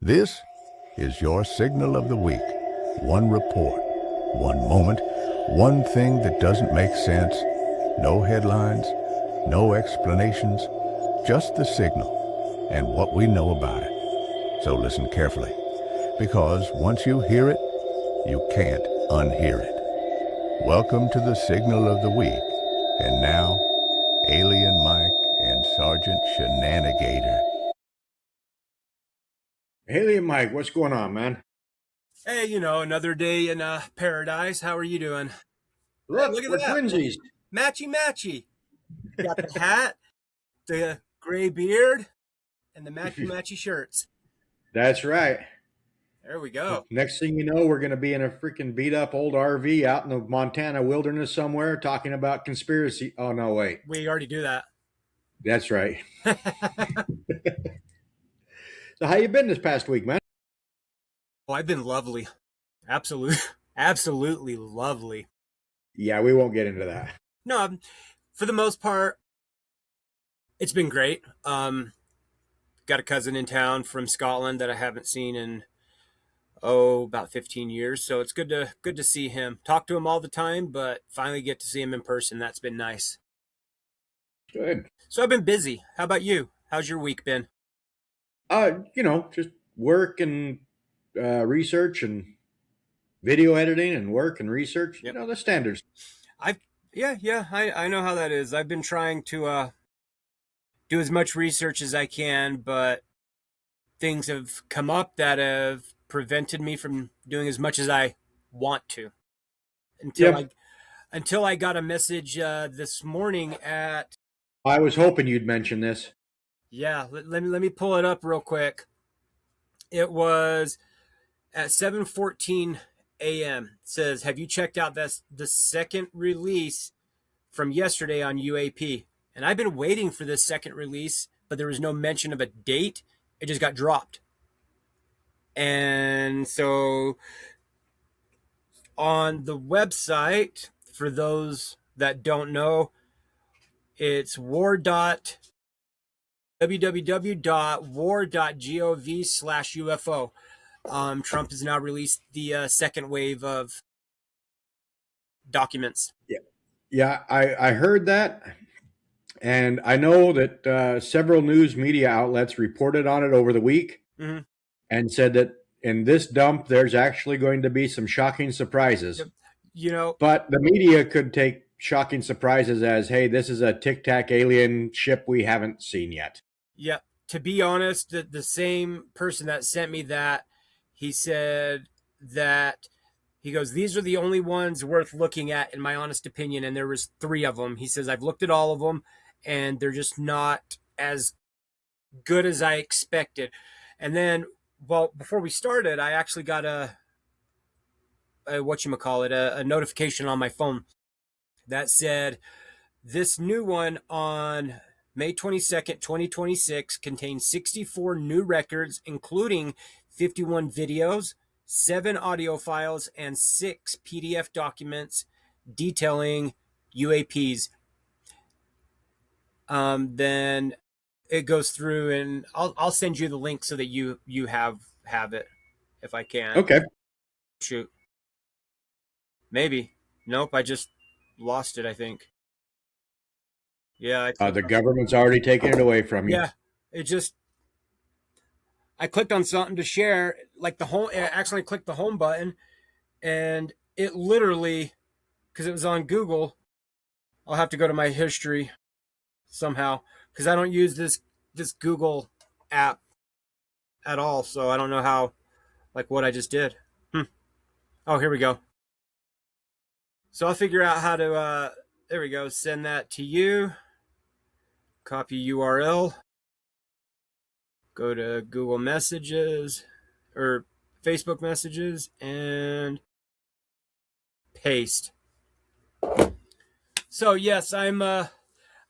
This is your signal of the week. One report, one moment, one thing that doesn't make sense. No headlines, no explanations, just the signal and what we know about it. So listen carefully, because once you hear it, you can't unhear it. Welcome to the signal of the week. And now, Alien Mike and Sergeant Shenanigator. Alien Mike, what's going on, man? Hey, another day in paradise. How are you doing? Look, Look at we're that. twinsies. Matchy. Got the hat, the gray beard, and the matchy shirts. That's right. There we go. Next thing you know, we're going to be in a freaking beat up old RV out in the Montana wilderness somewhere talking about conspiracy. Oh, no, wait. We already do that. That's right. So how you been this past week, man? Oh, I've been lovely. Absolutely lovely. Yeah, we won't get into that. No, for the most part, it's been great. Got a cousin in town from Scotland that I haven't seen in about 15 years. So it's good to see him. Talk to him all the time, but finally get to see him in person. That's been nice. Good. So I've been busy. How about you? How's your week been? Just work and research and video editing and work and research. Yep. The standards. I know how that is. I've been trying to do as much research as I can, but things have come up that have prevented me from doing as much as I want to. Until I got a message this morning at. I was hoping you'd mention this. Yeah, let me pull it up real quick. It was at 7:14 a.m. It says, "Have you checked out the second release from yesterday on UAP?" And I've been waiting for this second release, but there was no mention of a date. It just got dropped. And so on the website, for those that don't know, it's www.war.gov/UFO. Trump has now released the second wave of documents. Yeah, I heard that. And I know that several news media outlets reported on it over the week and said that in this dump, there's actually going to be some shocking surprises. But the media could take shocking surprises as, hey, this is a tic-tac alien ship we haven't seen yet. Yeah. To be honest, the same person that sent me that, he said that, he goes, "These are the only ones worth looking at, in my honest opinion." And there was 3 of them. He says, "I've looked at all of them, and they're just not as good as I expected." And then, before we started, I actually got a notification on my phone that said, "This new one on May 22nd, 2026 contains 64 new records, including 51 videos, 7 audio files, and 6 PDF documents detailing UAPs." Then it goes through, and I'll send you the link so that you have it, if I can. Okay. Shoot. Maybe. Nope, I just lost it, I think. Yeah. The government's already taken it away from you. Yeah. I clicked on something to share, like I accidentally clicked the home button, and it literally, because it was on Google, I'll have to go to my history somehow, because I don't use this Google app at all, so I don't know how, what I just did. Oh, here we go. So I'll figure out how to, there we go, send that to you. Copy URL. Go to Google Messages or Facebook Messages and paste. So yes, I'm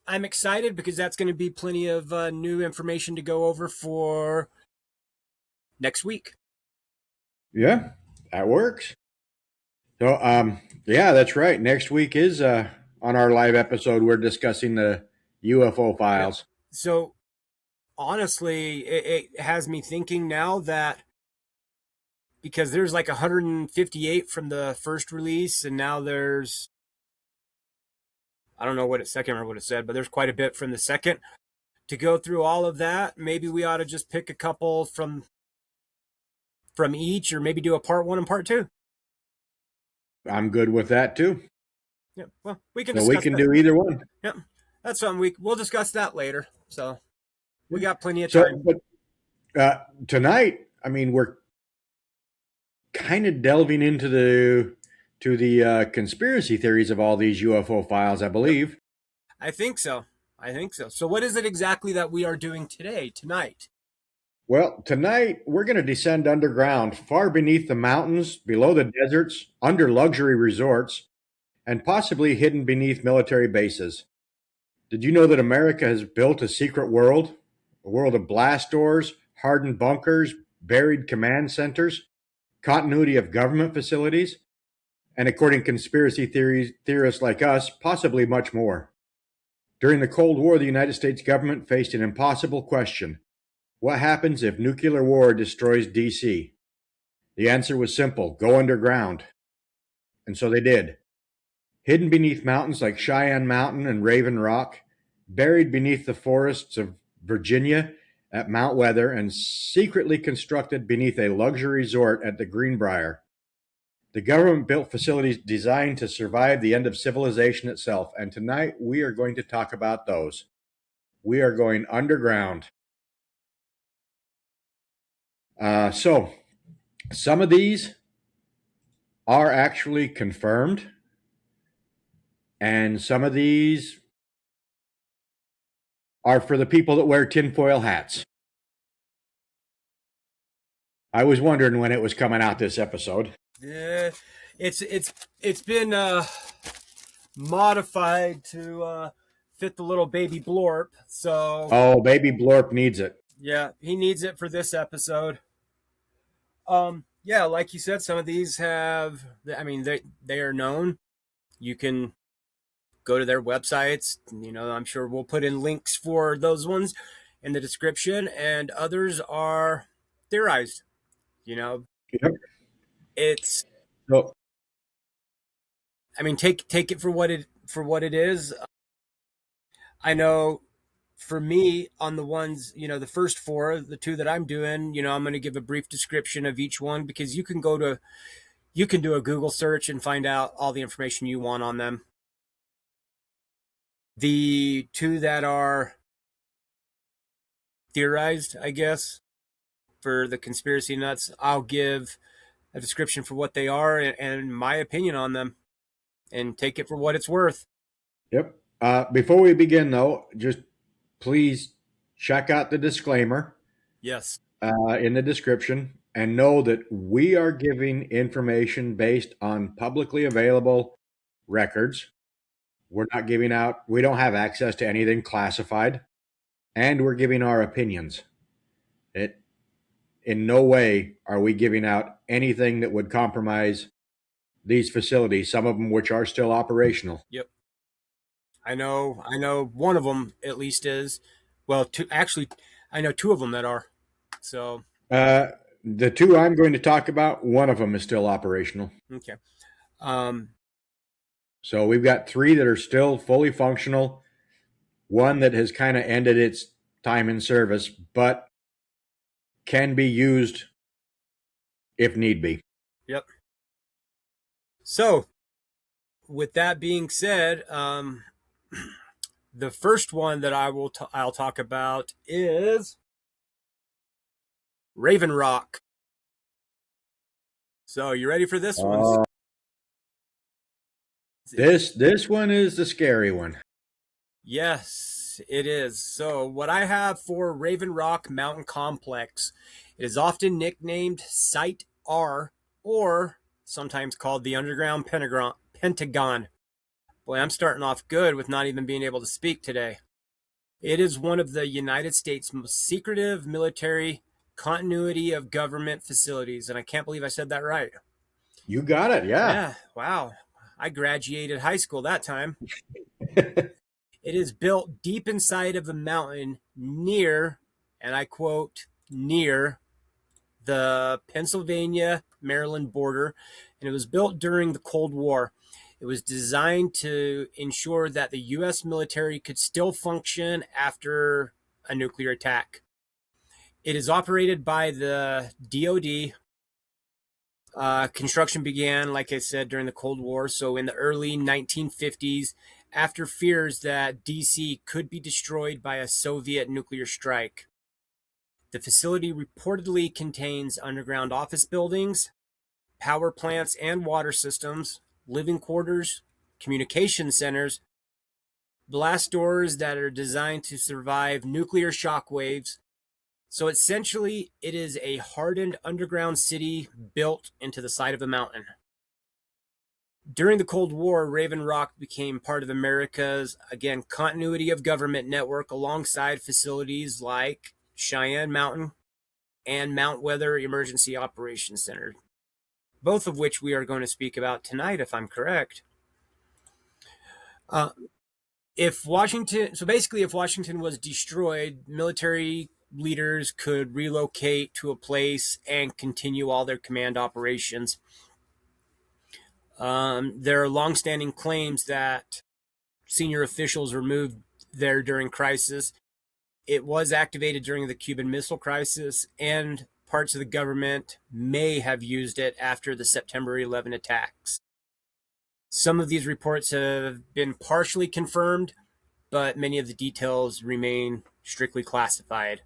excited because that's going to be plenty of new information to go over for next week. Yeah, that works. So, yeah, that's right. Next week is on our live episode, we're discussing the UFO files. So honestly, it has me thinking now that because there's like 158 from the first release, and now there's, I don't know what I can't remember what it said, but there's quite a bit from the second. To go through all of that, maybe we ought to just pick a couple from each, or maybe do a part 1 and part 2. I'm good with that too. Yeah, well, we can. So we can do either one. Yeah, that's something we'll discuss that later. So we got plenty of time. But tonight, I mean, we're kind of delving into the conspiracy theories of all these UFO files, I believe. I think so. So what is it exactly that we are doing tonight? Well, tonight we're going to descend underground, far beneath the mountains, below the deserts, under luxury resorts, and possibly hidden beneath military bases. Did you know that America has built a secret world? A world of blast doors, hardened bunkers, buried command centers, continuity of government facilities, and according to conspiracy theorists like us, possibly much more. During the Cold War, the United States government faced an impossible question. What happens if nuclear war destroys D.C.? The answer was simple: go underground. And so they did. Hidden beneath mountains like Cheyenne Mountain and Raven Rock, buried beneath the forests of Virginia at Mount Weather, and secretly constructed beneath a luxury resort at the Greenbrier. The government built facilities designed to survive the end of civilization itself, and tonight we are going to talk about those. We are going underground. So, some of these are actually confirmed, and some of these are for the people that wear tinfoil hats. I was wondering when it was coming out, this episode. Yeah, it's been modified to fit the little baby blorp. So baby blorp needs it. Yeah, he needs it for this episode. Yeah, like you said, some of these have. I mean, they are known. You can go to their websites. I'm sure we'll put in links for those ones in the description, and others are theorized. Yep. It's. So, I mean, take it for what it is. I know, for me, on the ones, the first 4, the 2 that I'm doing, I'm going to give a brief description of each one, because you can do a Google search and find out all the information you want on them. The 2 that are theorized, I guess, for the conspiracy nuts, I'll give a description for what they are and my opinion on them, and take it for what it's worth. Yep. Before we begin, though, just please check out the disclaimer. Yes. In the description, and know that we are giving information based on publicly available records. We're not giving out, we don't have access to anything classified, and we're giving our opinions. In no way are we giving out anything that would compromise these facilities, some of them which are still operational. Yep. I know one of them at least is. Well, I know 2 of them that are. So the 2 I'm going to talk about, one of them is still operational. Okay. So we've got 3 that are still fully functional, 1 that has kind of ended its time in service, but can be used if need be. Yep. So, with that being said, the first one that I'll talk about is Raven Rock. So, you ready for this one? This one is the scary one. Yes, it is. So, what I have for Raven Rock Mountain Complex, it is often nicknamed Site R, or sometimes called the Underground Pentagon. Boy, I'm starting off good with not even being able to speak today. It is one of the United States' most secretive military continuity of government facilities, and I can't believe I said that right. You got it, yeah. Yeah, wow. I graduated high school that time. It is built deep inside of the mountain near and I quote, near the Pennsylvania-Maryland border, and it was built during the Cold War. It was designed to ensure that the U.S. military could still function after a nuclear attack. It is operated by the DoD. Construction began, like I said, during the Cold War, so in the early 1950s, after fears that D.C. could be destroyed by a Soviet nuclear strike. The facility reportedly contains underground office buildings, power plants and water systems, living quarters, communication centers, blast doors that are designed to survive nuclear shock waves. So essentially, it is a hardened underground city built into the side of a mountain. During the Cold War, Raven Rock became part of America's, again, continuity of government network alongside facilities like Cheyenne Mountain and Mount Weather Emergency Operations Center, both of which we are going to speak about tonight, if I'm correct. If Washington was destroyed, military leaders could relocate to a place and continue all their command operations. There are longstanding claims that senior officials were moved there during crisis. It was activated during the Cuban Missile Crisis, and parts of the government may have used it after the September 11 attacks. Some of these reports have been partially confirmed, but many of the details remain strictly classified.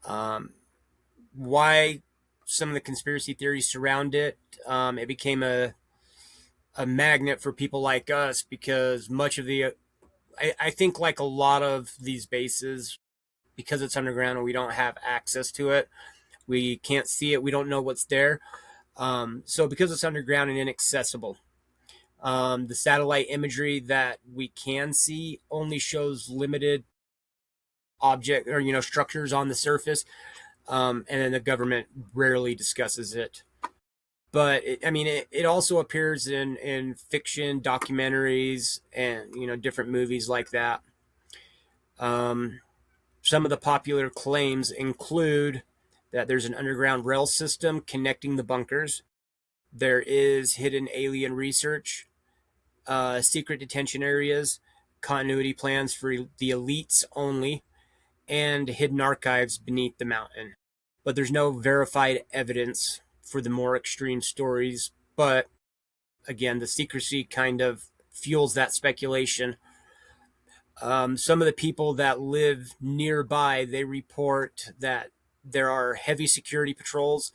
Why some of the conspiracy theories surround it, it became a magnet for people like us because much of I think like a lot of these bases, because it's underground and we don't have access to it, we can't see it, we don't know what's there. So because it's underground and inaccessible, the satellite imagery that we can see only shows limited object or structures on the surface, and then the government rarely discusses it. But it also appears in fiction, documentaries, and different movies like that. Some of the popular claims include that there's an underground rail system connecting the bunkers. There is hidden alien research, secret detention areas, continuity plans for the elites only, and hidden archives beneath the mountain. But there's no verified evidence for the more extreme stories. But again, the secrecy kind of fuels that speculation. Some of the people that live nearby, they report that there are heavy security patrols,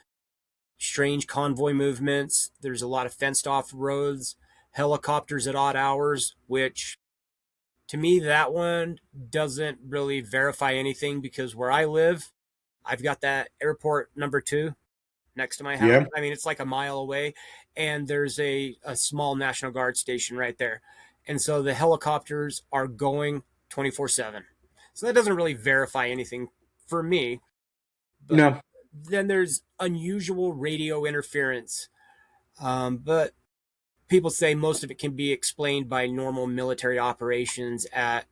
strange convoy movements. There's a lot of fenced off roads, helicopters at odd hours, which to me, that one doesn't really verify anything because where I live, I've got that airport number 2 next to my house. Yeah. It's like a mile away, and there's a small National Guard station right there. And so the helicopters are going 24/7. So that doesn't really verify anything for me. But No. then there's unusual radio interference. But people say most of it can be explained by normal military operations at,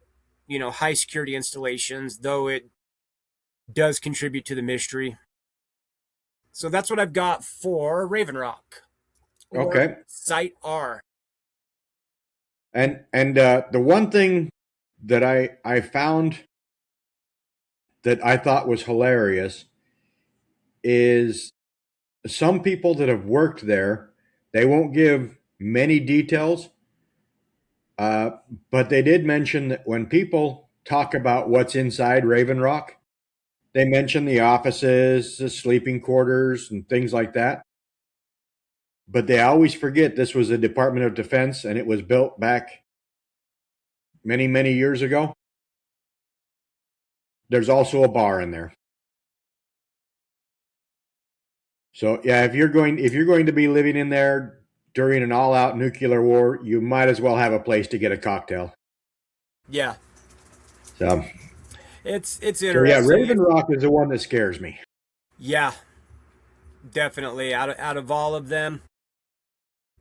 high security installations, though it does contribute to the mystery. So that's what I've got for Raven Rock. Okay. Site R. And the one thing that I found that I thought was hilarious is some people that have worked there, they won't give many details, but they did mention that when people talk about what's inside Raven Rock, they mention the offices, the sleeping quarters, and things like that. But they always forget this was the Department of Defense, and it was built back many, many years ago. There's also a bar in there. So yeah, if you're going to be living in there during an all-out nuclear war, you might as well have a place to get a cocktail. Yeah. So it's interesting. So yeah, Raven Rock is the one that scares me. Yeah. Definitely. Out of all of them,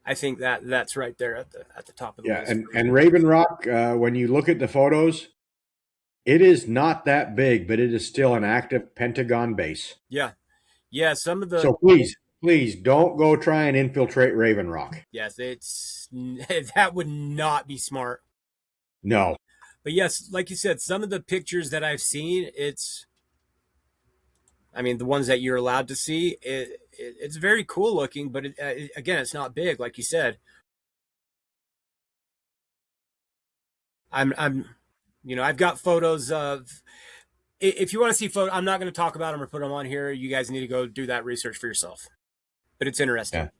I think that's right there at the top of the list. Yeah, and Raven Rock, when you look at the photos, It is not that big, but it is still an active Pentagon base. Yeah. Yeah, some of the So please don't go try and infiltrate Raven Rock. yes, it's that would not be smart. No. But yes, like you said, some of the pictures that I've seen, I mean, the ones that you're allowed to see, it's very cool looking, but again, it's not big, like you said. I'm, I've got photos of. If you want to see photos, I'm not going to talk about them or put them on here. You guys need to go do that research for yourself. But it's interesting.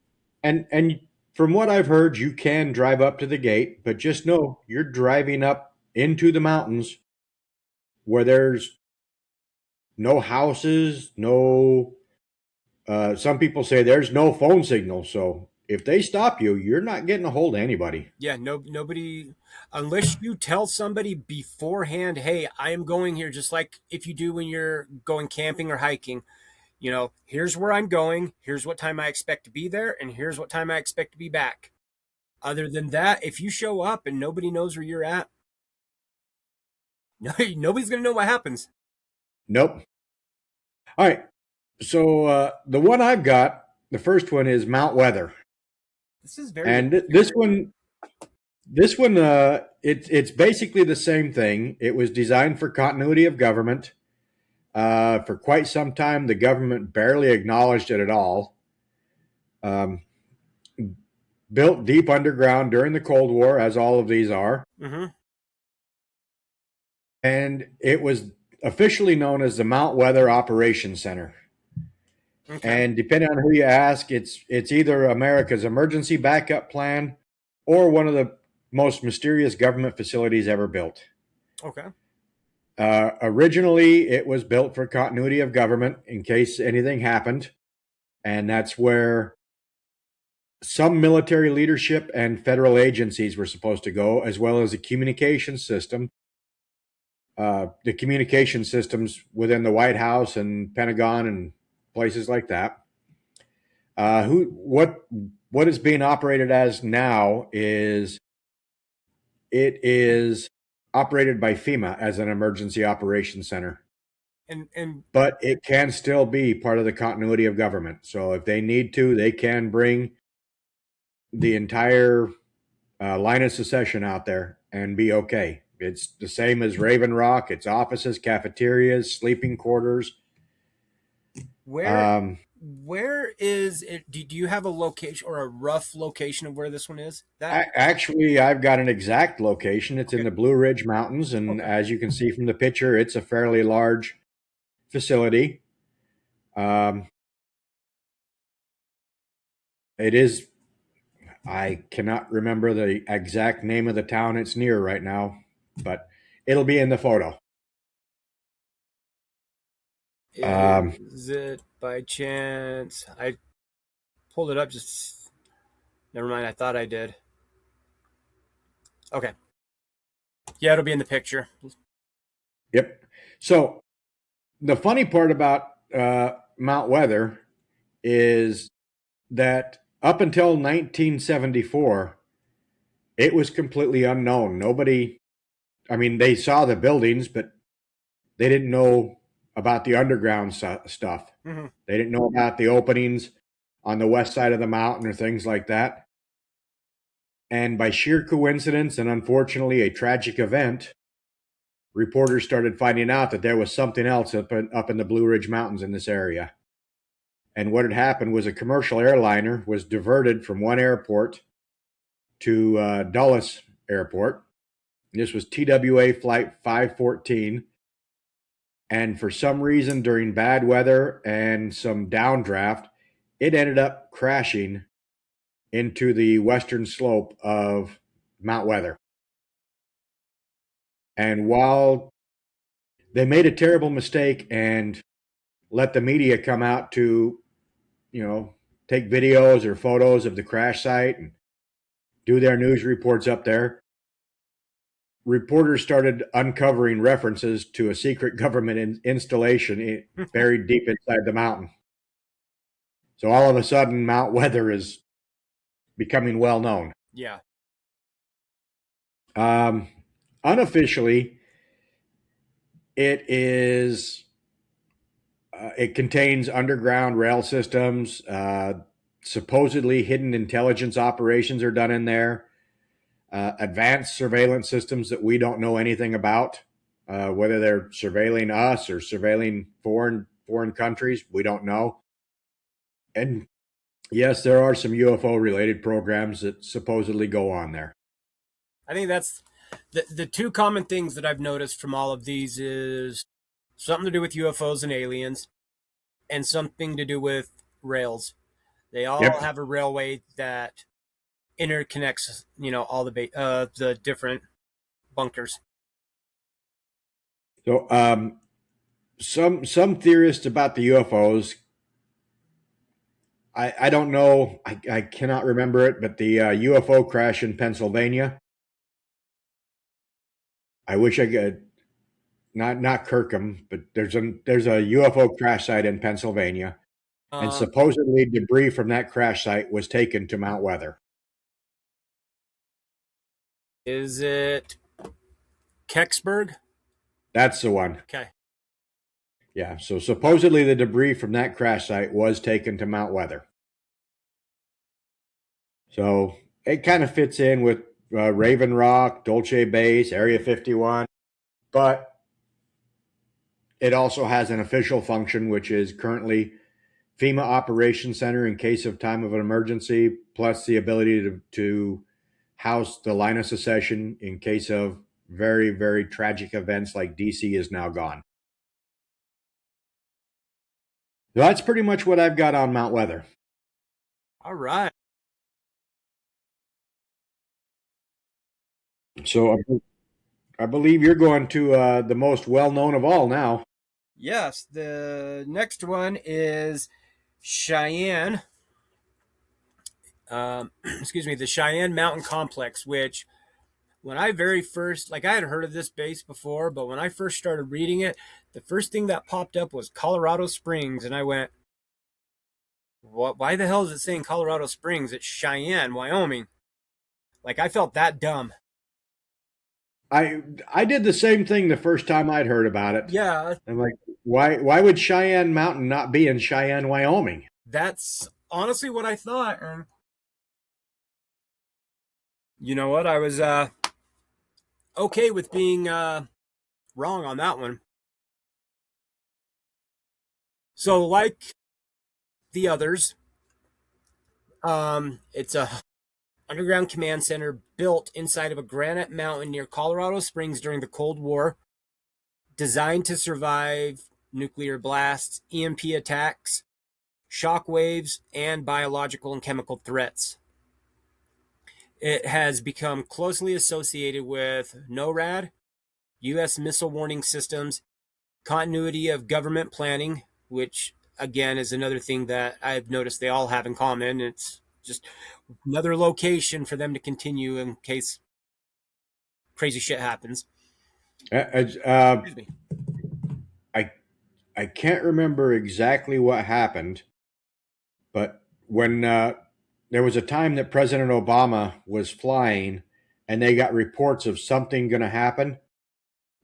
Yeah. And from what I've heard, you can drive up to the gate, but just know you're driving up into the mountains where there's no houses, no. Some people say there's no phone signal, so if they stop you, you're not getting a hold of anybody. Yeah, nobody, unless you tell somebody beforehand, hey, I am going here, just like if you do when you're going camping or hiking. Here's where I'm going, here's what time I expect to be there, and here's what time I expect to be back. Other than that, if you show up and nobody knows where you're at, nobody's going to know what happens. Nope. All right. So the one I've got, the first one is Mount Weather. This is very and this one, it's basically the same thing. It was designed for continuity of government. For quite some time, the government barely acknowledged it at all. Built deep underground during the Cold War, as all of these are. Mm-hmm. And it was officially known as the Mount Weather Operations Center. Okay. And depending on who you ask, it's either America's emergency backup plan or one of the most mysterious government facilities ever built. Okay. Originally, it was built for continuity of government in case anything happened. And that's where some military leadership and federal agencies were supposed to go, as well as a communication system. The communication systems within the White House and Pentagon and places like that. What is being operated as now is it is operated by FEMA as an emergency operations center. But it can still be part of the continuity of government. So if they need to, they can bring the entire line of succession out there and be okay. It's the same as Raven Rock. It's offices, cafeterias, sleeping quarters. Where is it? Do you have a location or a rough location of where this one is? Actually, I've got an exact location. It's in the Blue Ridge Mountains. And as you can see from the picture, it's a fairly large facility. It is, I cannot remember the exact name of the town it's near right now, but it'll be in the photo. Is it by chance? I pulled it up. Just never mind. I thought I did. Okay. Yeah, it'll be in the picture. Yep. So the funny part about Mount Weather is that up until 1974, it was completely unknown. Nobody, I mean, they saw the buildings, but they didn't know about the underground stuff. Mm-hmm. They didn't know about the openings on the west side of the mountain or things like that. And by sheer coincidence and unfortunately a tragic event, reporters started finding out that there was something else up in the Blue Ridge Mountains in this area. And what had happened was a commercial airliner was diverted from one airport to Dulce Airport. This was TWA Flight 514. And for some reason, during bad weather and some downdraft, it ended up crashing into the western slope of Mount Weather. And while they made a terrible mistake and let the media come out to, take videos or photos of the crash site and do their news reports up there, reporters started uncovering references to a secret government installation buried deep inside the mountain. So all of a sudden, Mount Weather is becoming well known. Yeah. Unofficially, It is. It contains underground rail systems. Supposedly, hidden intelligence operations are done in there. Advanced surveillance systems that we don't know anything about, whether they're surveilling us or surveilling foreign countries, we don't know. And yes, there are some UFO related programs that supposedly go on there. I think that's the two common things that I've noticed from all of these is something to do with UFOs and aliens, and something to do with rails. They all have a railway that interconnects, all the different bunkers. So, some theorists about the UFOs, I don't know, I cannot remember it, but the UFO crash in Pennsylvania. I wish I could, not Kirkham, but there's a UFO crash site in Pennsylvania, and supposedly debris from that crash site was taken to Mount Weather. Is it Kecksburg? That's the one. Okay. Yeah, so supposedly the debris from that crash site was taken to Mount Weather. So it kind of fits in with Raven Rock, Dulce Base, Area 51, but it also has an official function, which is currently FEMA Operations Center in case of time of an emergency, plus the ability to house the line of succession in case of very, very tragic events like DC is now gone. So that's pretty much what I've got on Mount Weather. All right. So I believe you're going to the most well-known of all now. Yes, the next one is Cheyenne. The Cheyenne Mountain Complex, which when I very first, I had heard of this base before, but when I first started reading it, the first thing that popped up was Colorado Springs, and I went, "What? Why the hell is it saying Colorado Springs? It's Cheyenne, Wyoming." I felt that dumb. I did the same thing the first time I'd heard about it. Yeah. I'm like, why would Cheyenne Mountain not be in Cheyenne, Wyoming? That's honestly what I thought. And you know what? I was okay with being wrong on that one. So like the others, it's a underground command center built inside of a granite mountain near Colorado Springs during the Cold War, designed to survive nuclear blasts, EMP attacks, shock waves, and biological and chemical threats. It has become closely associated with NORAD, U.S. missile warning systems, continuity of government planning, which again is another thing that I've noticed they all have in common. It's just another location for them to continue in case crazy shit happens. Excuse me. I can't remember exactly what happened, but when there was a time that President Obama was flying and they got reports of something going to happen,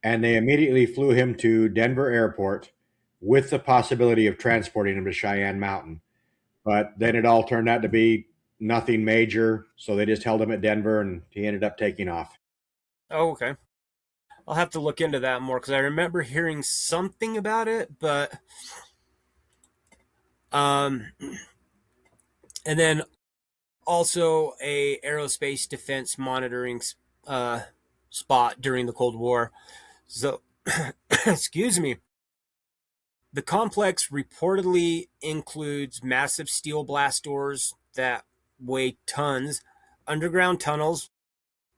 and they immediately flew him to Denver Airport with the possibility of transporting him to Cheyenne Mountain. But then it all turned out to be nothing major, so they just held him at Denver, and he ended up taking off. Oh, okay. I'll have to look into that more because I remember hearing something about it, but and then also a aerospace defense monitoring spot during the Cold War. So, excuse me. The complex reportedly includes massive steel blast doors that weigh tons, underground tunnels.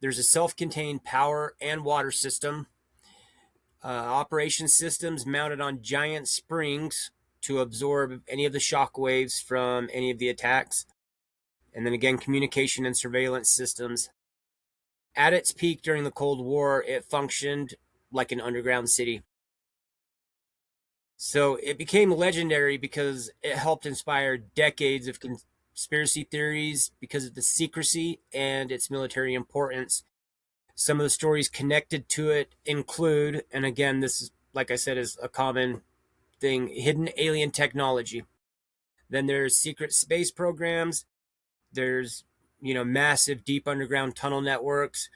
There's a self-contained power and water system, operation systems mounted on giant springs to absorb any of the shock waves from any of the attacks. And then again, communication and surveillance systems. At its peak during the Cold War, it functioned like an underground city. So it became legendary because it helped inspire decades of conspiracy theories because of the secrecy and its military importance. Some of the stories connected to it include, and again, this is like I said, is a common thing, hidden alien technology. Then there's secret space programs. There's, massive deep underground tunnel networks,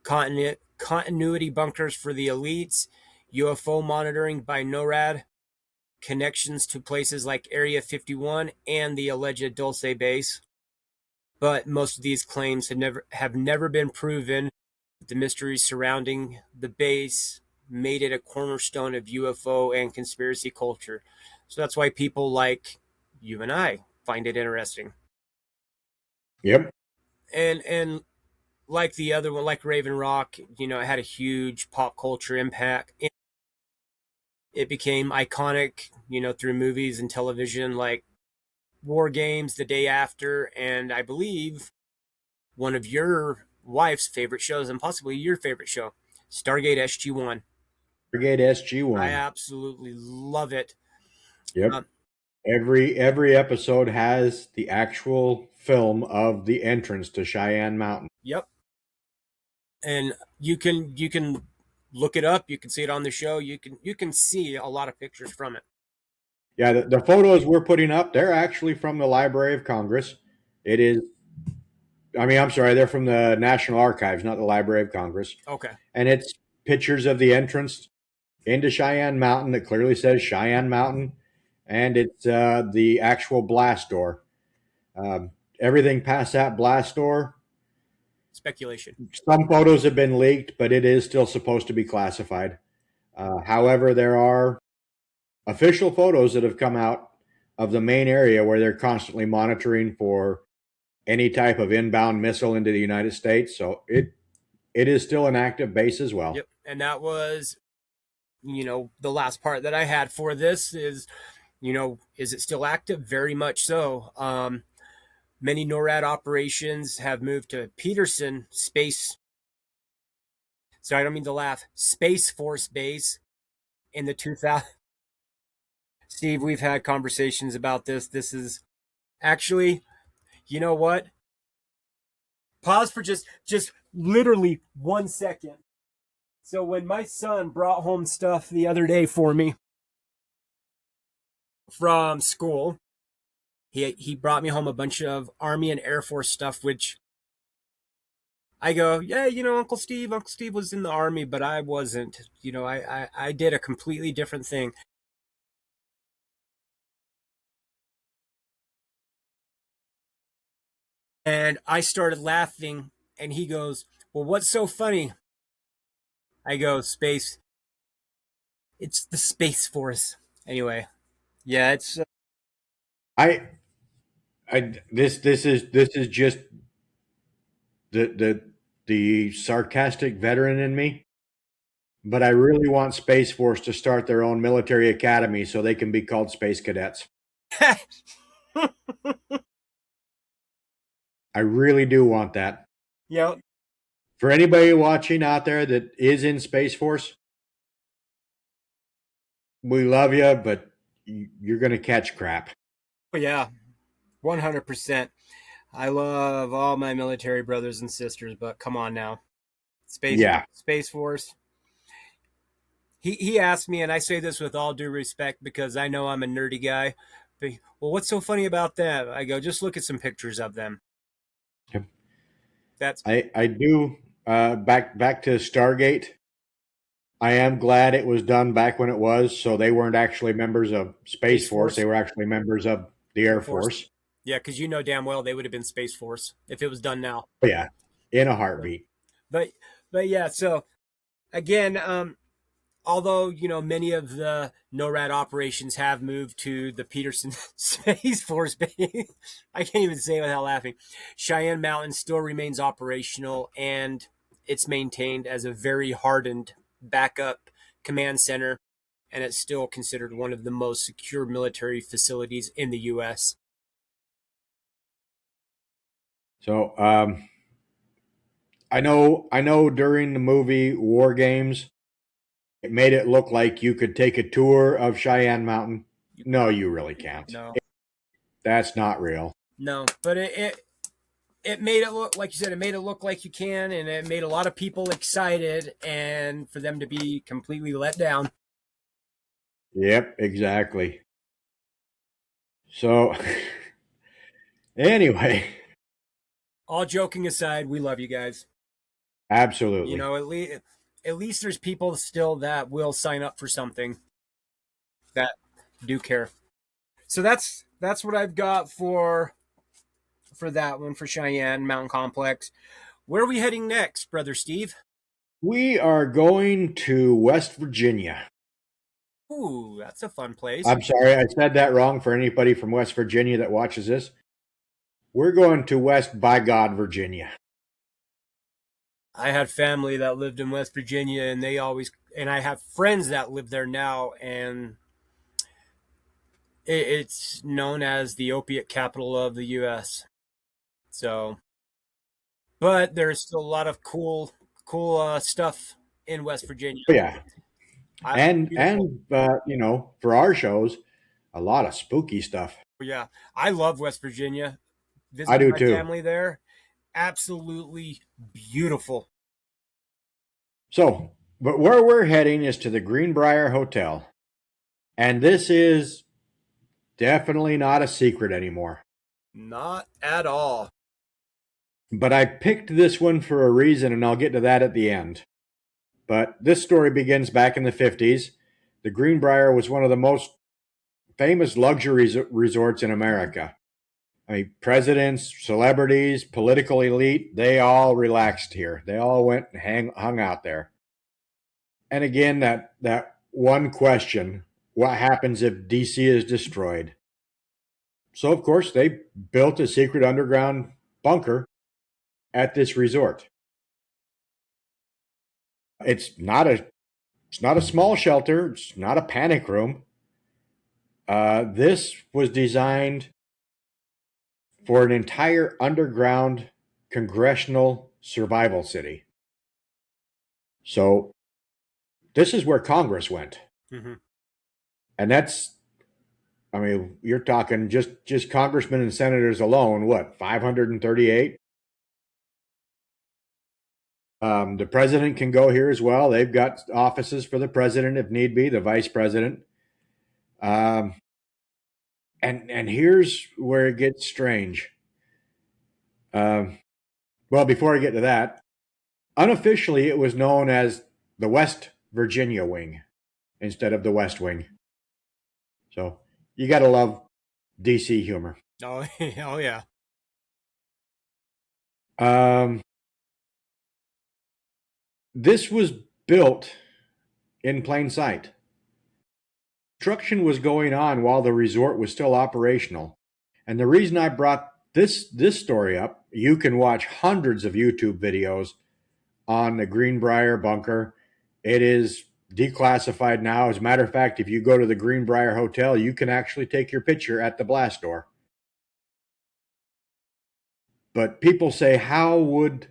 continuity bunkers for the elites, UFO monitoring by NORAD, connections to places like Area 51 and the alleged Dulce Base. But most of these claims have never been proven. The mysteries surrounding the base made it a cornerstone of UFO and conspiracy culture. So that's why people like you and I find it interesting. Yep. And like the other one, like Raven Rock, it had a huge pop culture impact. It became iconic, through movies and television like War Games, The Day After, and I believe one of your wife's favorite shows and possibly your favorite show, Stargate SG-1. Stargate SG-1. I absolutely love it. Yep. Every episode has the actual film of the entrance to Cheyenne Mountain. Yep. And you can look it up. You can see it on the show. You can see a lot of pictures from it. Yeah, the photos we're putting up, they're actually from the Library of Congress. I'm sorry, they're from the National Archives, not the Library of Congress. Okay. And it's pictures of the entrance into Cheyenne Mountain that clearly says Cheyenne Mountain, and it's the actual blast door. Everything past that blast door, speculation. Some photos have been leaked, but it is still supposed to be classified. However, there are official photos that have come out of the main area where they're constantly monitoring for any type of inbound missile into the United States. So it is still an active base as well. Yep. And that was, the last part that I had for this is, is it still active? Very much so. Many NORAD operations have moved to Peterson Space. Sorry, I don't mean to laugh. Space Force Base in the 2000. Steve, we've had conversations about this. This is actually, you know what? Pause for just literally 1 second. So when my son brought home stuff the other day for me from school, he brought me home a bunch of Army and Air Force stuff, which I go, yeah, Uncle Steve was in the Army, but I wasn't. I did a completely different thing. And I started laughing, and he goes, well, what's so funny? I go, space. It's the Space Force. Anyway, yeah, it's. This is just the sarcastic veteran in me, but I really want Space Force to start their own military academy so they can be called Space Cadets. I really do want that. Yep. For anybody watching out there that is in Space Force, we love you, but you're going to catch crap. Yeah, 100%. I love all my military brothers and sisters, but come on now. Space Force. He asked me, and I say this with all due respect because I know I'm a nerdy guy. But, well, what's so funny about that? I go, just look at some pictures of them. Yep. That's I do. Back to Stargate. I am glad it was done back when it was, so they weren't actually members of Space Force. They were actually members of the Air Force. Yeah, because damn well they would have been Space Force if it was done now. Yeah, in a heartbeat. But yeah, so again, although many of the NORAD operations have moved to the Peterson Space Force Base, I can't even say it without laughing. Cheyenne Mountain still remains operational, and it's maintained as a very hardened backup command center, and it's still considered one of the most secure military facilities in the U.S. So, I know during the movie War Games, it made it look like you could take a tour of Cheyenne Mountain. No, you really can't. No. That's not real. No, but it made it look, like you said, it made it look like you can, and it made a lot of people excited, and for them to be completely let down. Yep, exactly. So, anyway, All joking aside, we love you guys. You absolutely. know, at least there's people still that will sign up for something that do care. So that's what I've got for that one for Cheyenne Mountain Complex. Where are we heading next, brother Steve? We are going to West Virginia. Ooh, that's a fun place. I'm sorry, I said that wrong for anybody from West Virginia that watches this. We're going to West by God, Virginia. I had family that lived in West Virginia, and I have friends that live there now, and it's known as the opiate capital of the U.S. So, but there's still a lot of cool stuff in West Virginia. Oh, yeah. Beautiful. For our shows, a lot of spooky stuff. Yeah, I love West Virginia. I Visited do my too. family there. Absolutely beautiful. So, but where we're heading is to the Greenbrier Hotel. And this is definitely not a secret anymore. Not at all. But I picked this one for a reason, and I'll get to that at the end. But this story begins back in the 50s. The Greenbrier was one of the most famous luxury resorts in America. I mean, presidents, celebrities, political elite, they all relaxed here. They all went and hung out there. And again, that one question, what happens if DC is destroyed? So, of course, they built a secret underground bunker at this resort. It's not a it's not a small shelter. It's not a panic room. This was designed for an entire underground congressional survival city. So this is where Congress went, Mm-hmm. and that's I mean you're talking just congressmen and senators alone. What 538? The president can go here as well. They've got offices for the president if need be, the vice president. Um, and here's where it gets strange. Um, well, before I get to that, unofficially it was known as the West Virginia Wing instead of the West Wing. So you got to love DC humor. Oh, oh yeah. Um, this was built in plain sight. Construction was going on while the resort was still operational. And the reason I brought this story up, you can watch hundreds of YouTube videos on the Greenbrier Bunker. It is declassified now. As a matter of fact, if you go to the Greenbrier Hotel, you can actually take your picture at the blast door. But people say, how would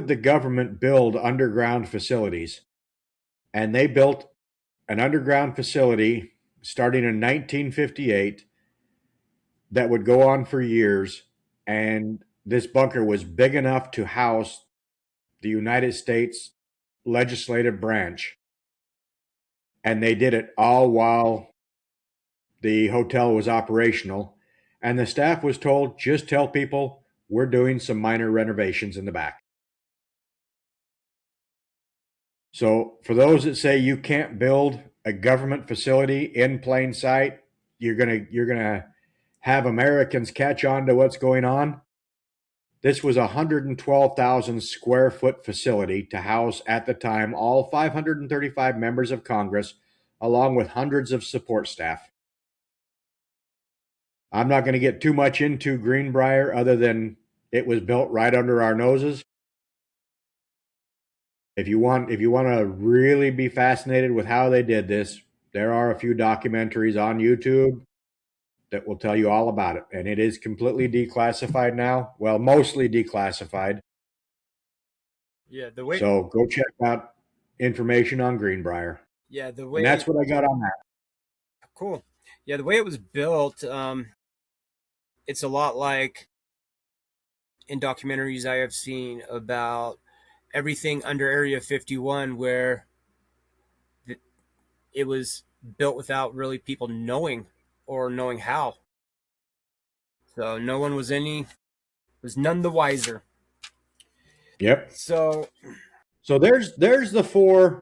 the government build underground facilities? And they built an underground facility starting in 1958 that would go on for years. And this bunker was big enough to house the United States legislative branch. And they did it all while the hotel was operational. And the staff was told, just tell people we're doing some minor renovations in the back. So for those that say you can't build a government facility in plain sight, you're gonna have Americans catch on to what's going on. This was a 112,000 square foot facility to house at the time all 535 members of Congress, along with hundreds of support staff. I'm not going to get too much into Greenbrier other than it was built right under our noses. If you want to really be fascinated with how they did this, there are a few documentaries on YouTube that will tell you all about it. And it is completely declassified now. Well, mostly declassified. Yeah, So go check out information on Greenbrier. the And way that's what I got on that. cool. Yeah, the way it was built, it's a lot like in documentaries I have seen about everything under Area 51, where it was built without really people knowing or knowing how. So no one was none the wiser. Yep. So there's the four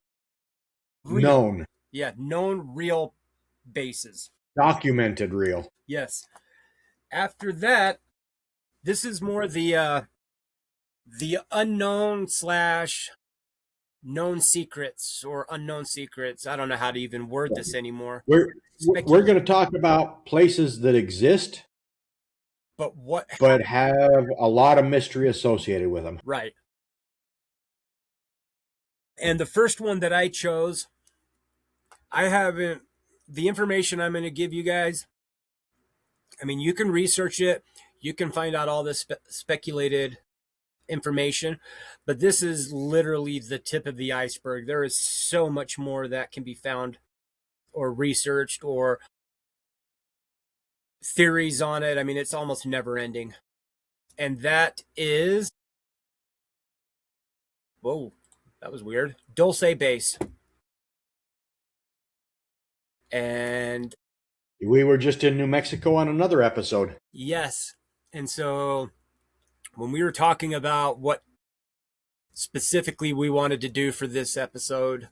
real. known, Yeah, known real bases. documented real. Yes. After that, this is more the unknown slash known secrets or unknown secrets. I don't know how to even word this anymore. We're going to talk about places that exist, but have a lot of mystery associated with them. Right. And the first one that I chose, I haven't, the information I'm going to give you guys, I mean, you can research it. You can find out all this speculated information, but this is literally the tip of the iceberg. There is so much more that can be found or researched or theories on it. I mean, it's almost never ending. And that is, whoa, that was weird. Dulce Base. And we were just in New Mexico on another episode. Yes. And so when we were talking about what specifically we wanted to do for this episode,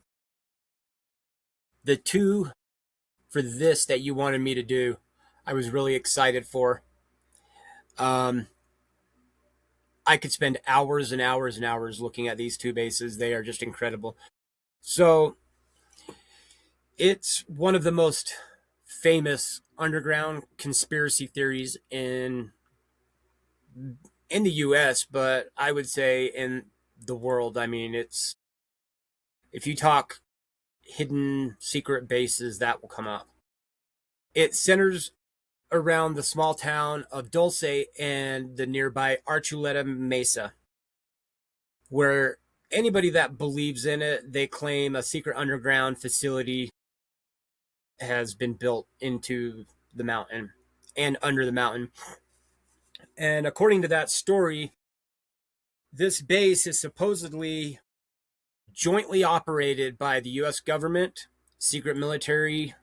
the two for this that you wanted me to do, I was really excited for. I could spend hours and hours and hours looking at these two bases. They are just incredible. So it's one of the most famous underground conspiracy theories in the US, but I would say in the world. I mean, it's, if you talk hidden secret bases, that will come up. It centers around the small town of Dulce and the nearby Archuleta Mesa, where anybody that believes in it, they claim a secret underground facility has been built into the mountain and under the mountain. And according to that story, this base is supposedly jointly operated by the U.S. government, secret military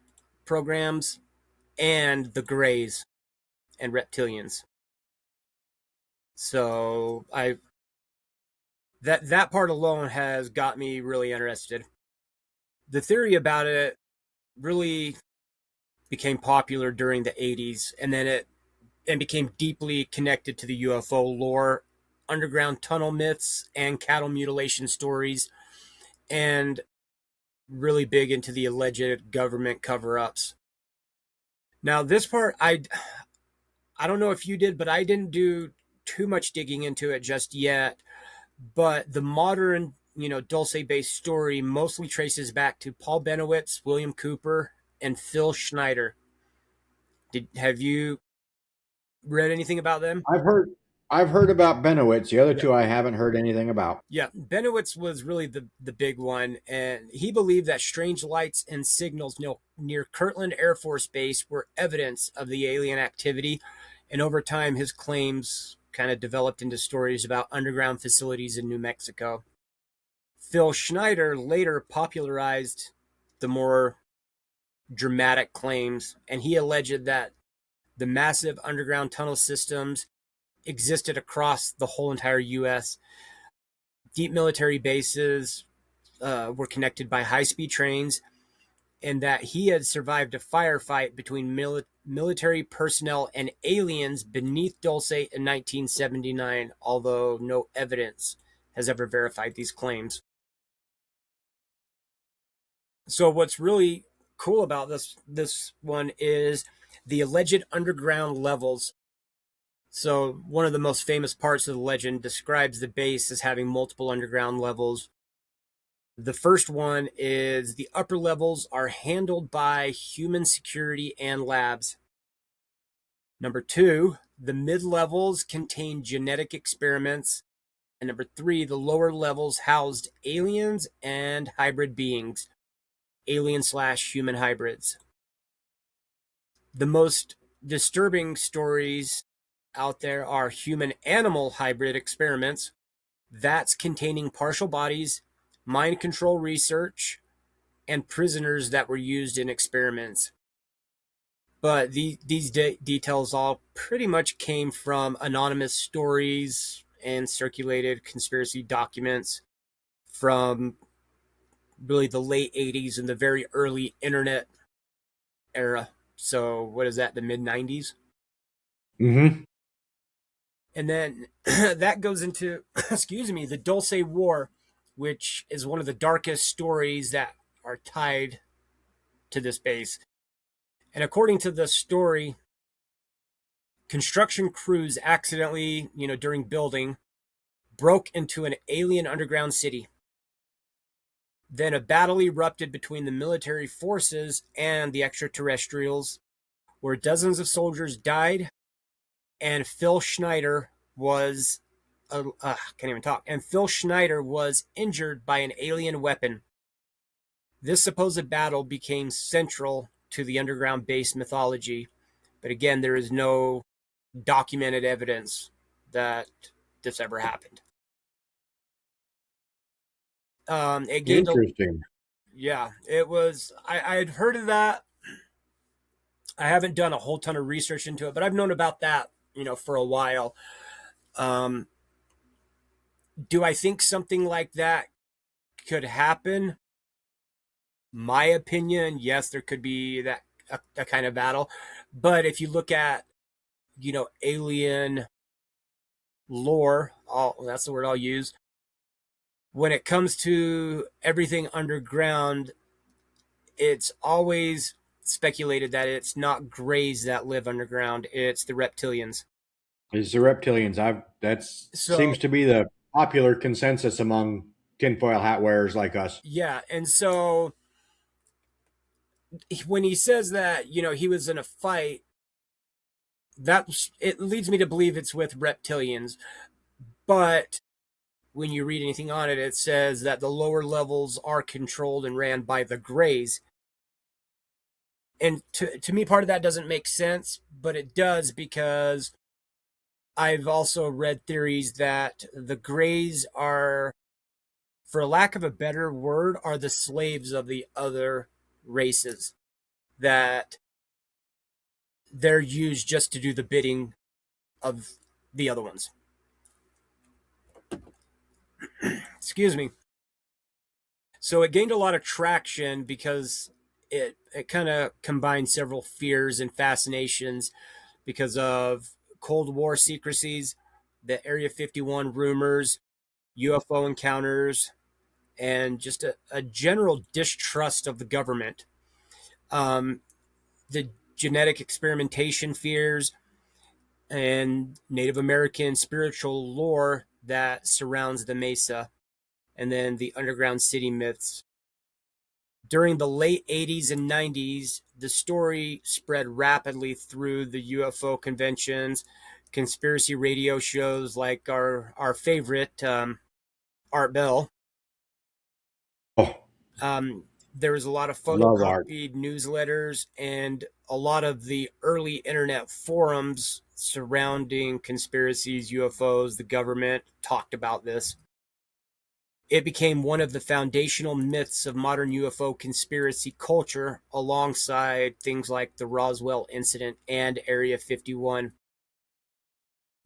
programs, and the Greys and reptilians. So that part alone has got me really interested. The theory about it really became popular during the 80s, and then it became deeply connected to the UFO lore, underground tunnel myths, and cattle mutilation stories, and really big into the alleged government cover-ups. Now, this part, I don't know if you did, but I didn't do too much digging into it just yet. But the modern, Dulce Base story mostly traces back to Paul Benowitz, William Cooper, and Phil Schneider. Have you read anything about them? I've heard about Benowitz. The other two I haven't heard anything about. Yeah, Benowitz was really the big one, and he believed that strange lights and signals near Kirtland Air Force Base were evidence of the alien activity, and over time his claims kind of developed into stories about underground facilities in New Mexico. Phil Schneider later popularized the more dramatic claims, and he alleged that the massive underground tunnel systems existed across the whole entire U.S. Deep military bases were connected by high-speed trains, and that he had survived a firefight between military personnel and aliens beneath Dulce in 1979, although no evidence has ever verified these claims. So what's really cool about this one is the alleged underground levels. So one of the most famous parts of the legend describes the base as having multiple underground levels. The first one is the upper levels are handled by human security and labs. Number 2, the mid-levels contain genetic experiments. And number 3, the lower levels housed aliens and hybrid beings, alien/human hybrids. The most disturbing stories out there are human-animal hybrid experiments, that's containing partial bodies, mind control research, and prisoners that were used in experiments. But these details all pretty much came from anonymous stories and circulated conspiracy documents from really the late 80s and the very early internet era. So what is that, the mid 90s? Mm-hmm. And then that goes into, excuse me, the Dulce War, which is one of the darkest stories that are tied to this base. And according to the story, construction crews accidentally, during building, broke into an alien underground city. Then a battle erupted between the military forces and the extraterrestrials, where dozens of soldiers died, and Phil Schneider was can't even talk. And Phil Schneider was injured by an alien weapon. This supposed battle became central to the underground base mythology, but again, there is no documented evidence that this ever happened. It gained Interesting. Yeah, it was. I had heard of that. I haven't done a whole ton of research into it, but I've known about that, for a while. Um, do I think something like that could happen? My opinion, yes, there could be a kind of battle. But if you look at, alien lore, that's the word I'll use. When it comes to everything underground, it's always speculated that it's not grays that live underground, it's the reptilians. It's the reptilians. Seems So, to be the popular consensus among tinfoil hat wearers like us. yeah, and so when he says that, he was in a fight, it leads me to believe it's with reptilians. But when you read anything on it, it says that the lower levels are controlled and ran by the grays. And to me, part of that doesn't make sense, but it does, because I've also read theories that the grays are, for lack of a better word, are the slaves of the other races, that they're used just to do the bidding of the other ones. Excuse me. So it gained a lot of traction because it kind of combined several fears and fascinations because of Cold War secrecies, the Area 51 rumors, UFO encounters, and just a general distrust of the government. The genetic experimentation fears and Native American spiritual lore that surrounds the mesa, and then the underground city myths. During the late 80s and 90s, the story spread rapidly through the UFO conventions, conspiracy radio shows like our favorite, Art Bell. Oh, There was a lot of love art. photocopied newsletters and a lot of the early internet forums surrounding conspiracies, UFOs, the government talked about this. It became one of the foundational myths of modern UFO conspiracy culture, alongside things like the Roswell incident and Area 51.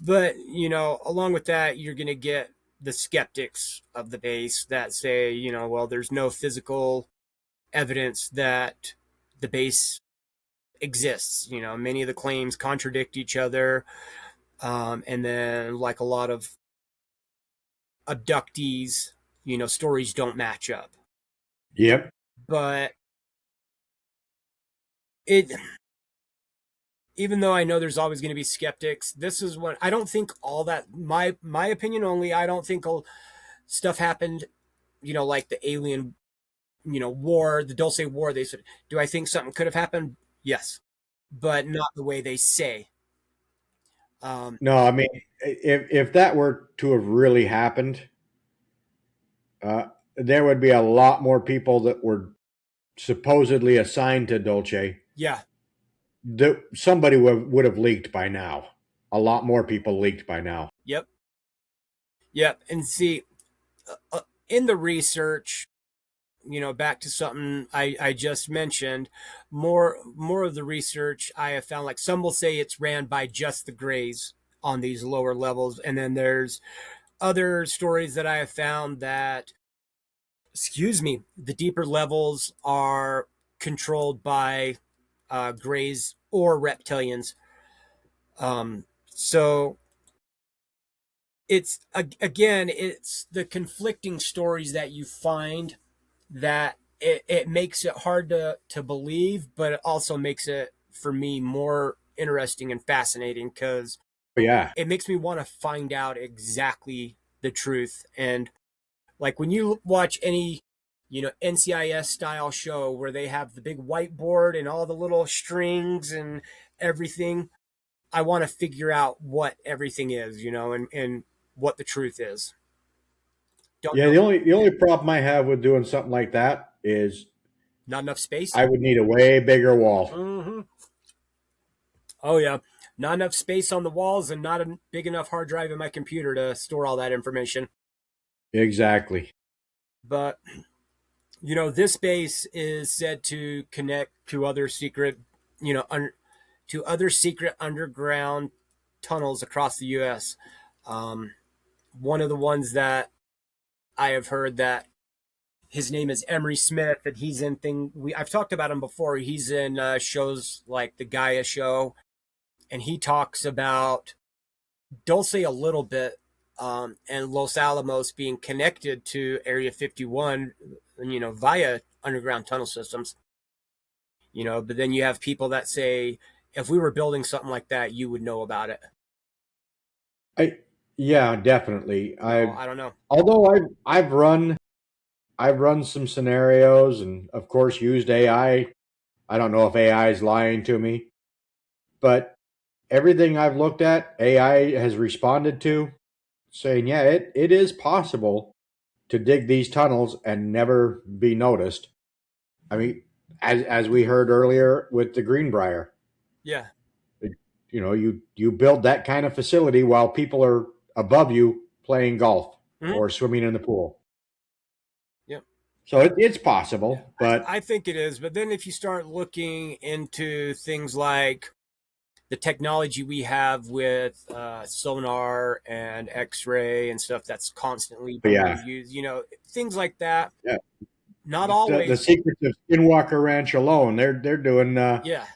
But, along with that, you're going to get the skeptics of the base that say, well, there's no physical evidence that the base exists. Many of the claims contradict each other. And then, like a lot of abductees, stories don't match up. Yep. But it, even though I know there's always going to be skeptics, this is what I don't think all that, my opinion only, I don't think stuff happened, like the alien, war, the Dulce War. They said, do I think something could have happened? Yes, but not the way they say. No, I mean, if that were to have really happened, there would be a lot more people that were supposedly assigned to Dulce. Yeah. Somebody would have leaked by now. A lot more people leaked by now. Yep. And see, in the research, back to something I just mentioned, more of the research I have found, like some will say it's ran by just the Greys on these lower levels, and then there's other stories that I have found that, excuse me, the deeper levels are controlled by Greys or reptilians. So it's the conflicting stories that you find that it makes it hard to believe, but it also makes it, for me, more interesting and fascinating because Yeah. it makes me want to find out exactly the truth. And like when you watch any, NCIS style show where they have the big whiteboard and all the little strings and everything, I want to figure out what everything is, and what the truth is. Don't Yeah, know. the only problem I have with doing something like that is Not enough space. I would need a way bigger wall. Mm-hmm. Oh yeah, not enough space on the walls and not a big enough hard drive in my computer to store all that information. Exactly. But this base is said to connect to other secret, to other secret underground tunnels across the U.S. One of the ones that I have heard that his name is Emery Smith, and he's in I've talked about him before. He's in shows like the Gaia Show, and he talks about Dulce a little bit, and Los Alamos being connected to Area 51, via underground tunnel systems. But then you have people that say, if we were building something like that, you would know about it. I yeah, definitely. So I I don't know. although I've run some scenarios and of course used AI. I don't know if AI is lying to me, but everything I've looked at, AI has responded to saying, yeah, it is possible to dig these tunnels and never be noticed. I mean, as we heard earlier with the Greenbrier, Yeah. you build that kind of facility while people are above you playing golf Mm-hmm. or swimming in the pool. Yep. So it's Yeah. possible, but I think it is. But then if you start looking into things like the technology we have with sonar and X-ray and stuff that's constantly yeah, being used, things like that. yeah. Not The always. secrets of Skinwalker Ranch alone, they're doing Yeah.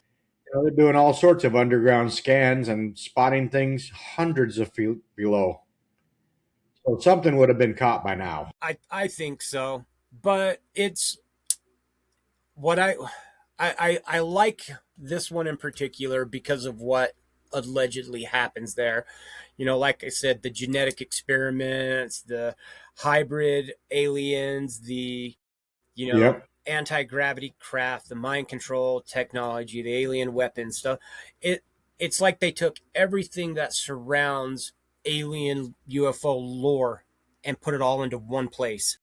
they're doing all sorts of underground scans and spotting things hundreds of feet below. So something would have been caught by now. I think so. But it's what I like this one in particular because of what allegedly happens there. Like I said, the genetic experiments, the hybrid aliens, the Yep, anti-gravity craft, the mind control technology, the alien weapons stuff. It's like they took everything that surrounds alien UFO lore and put it all into one place.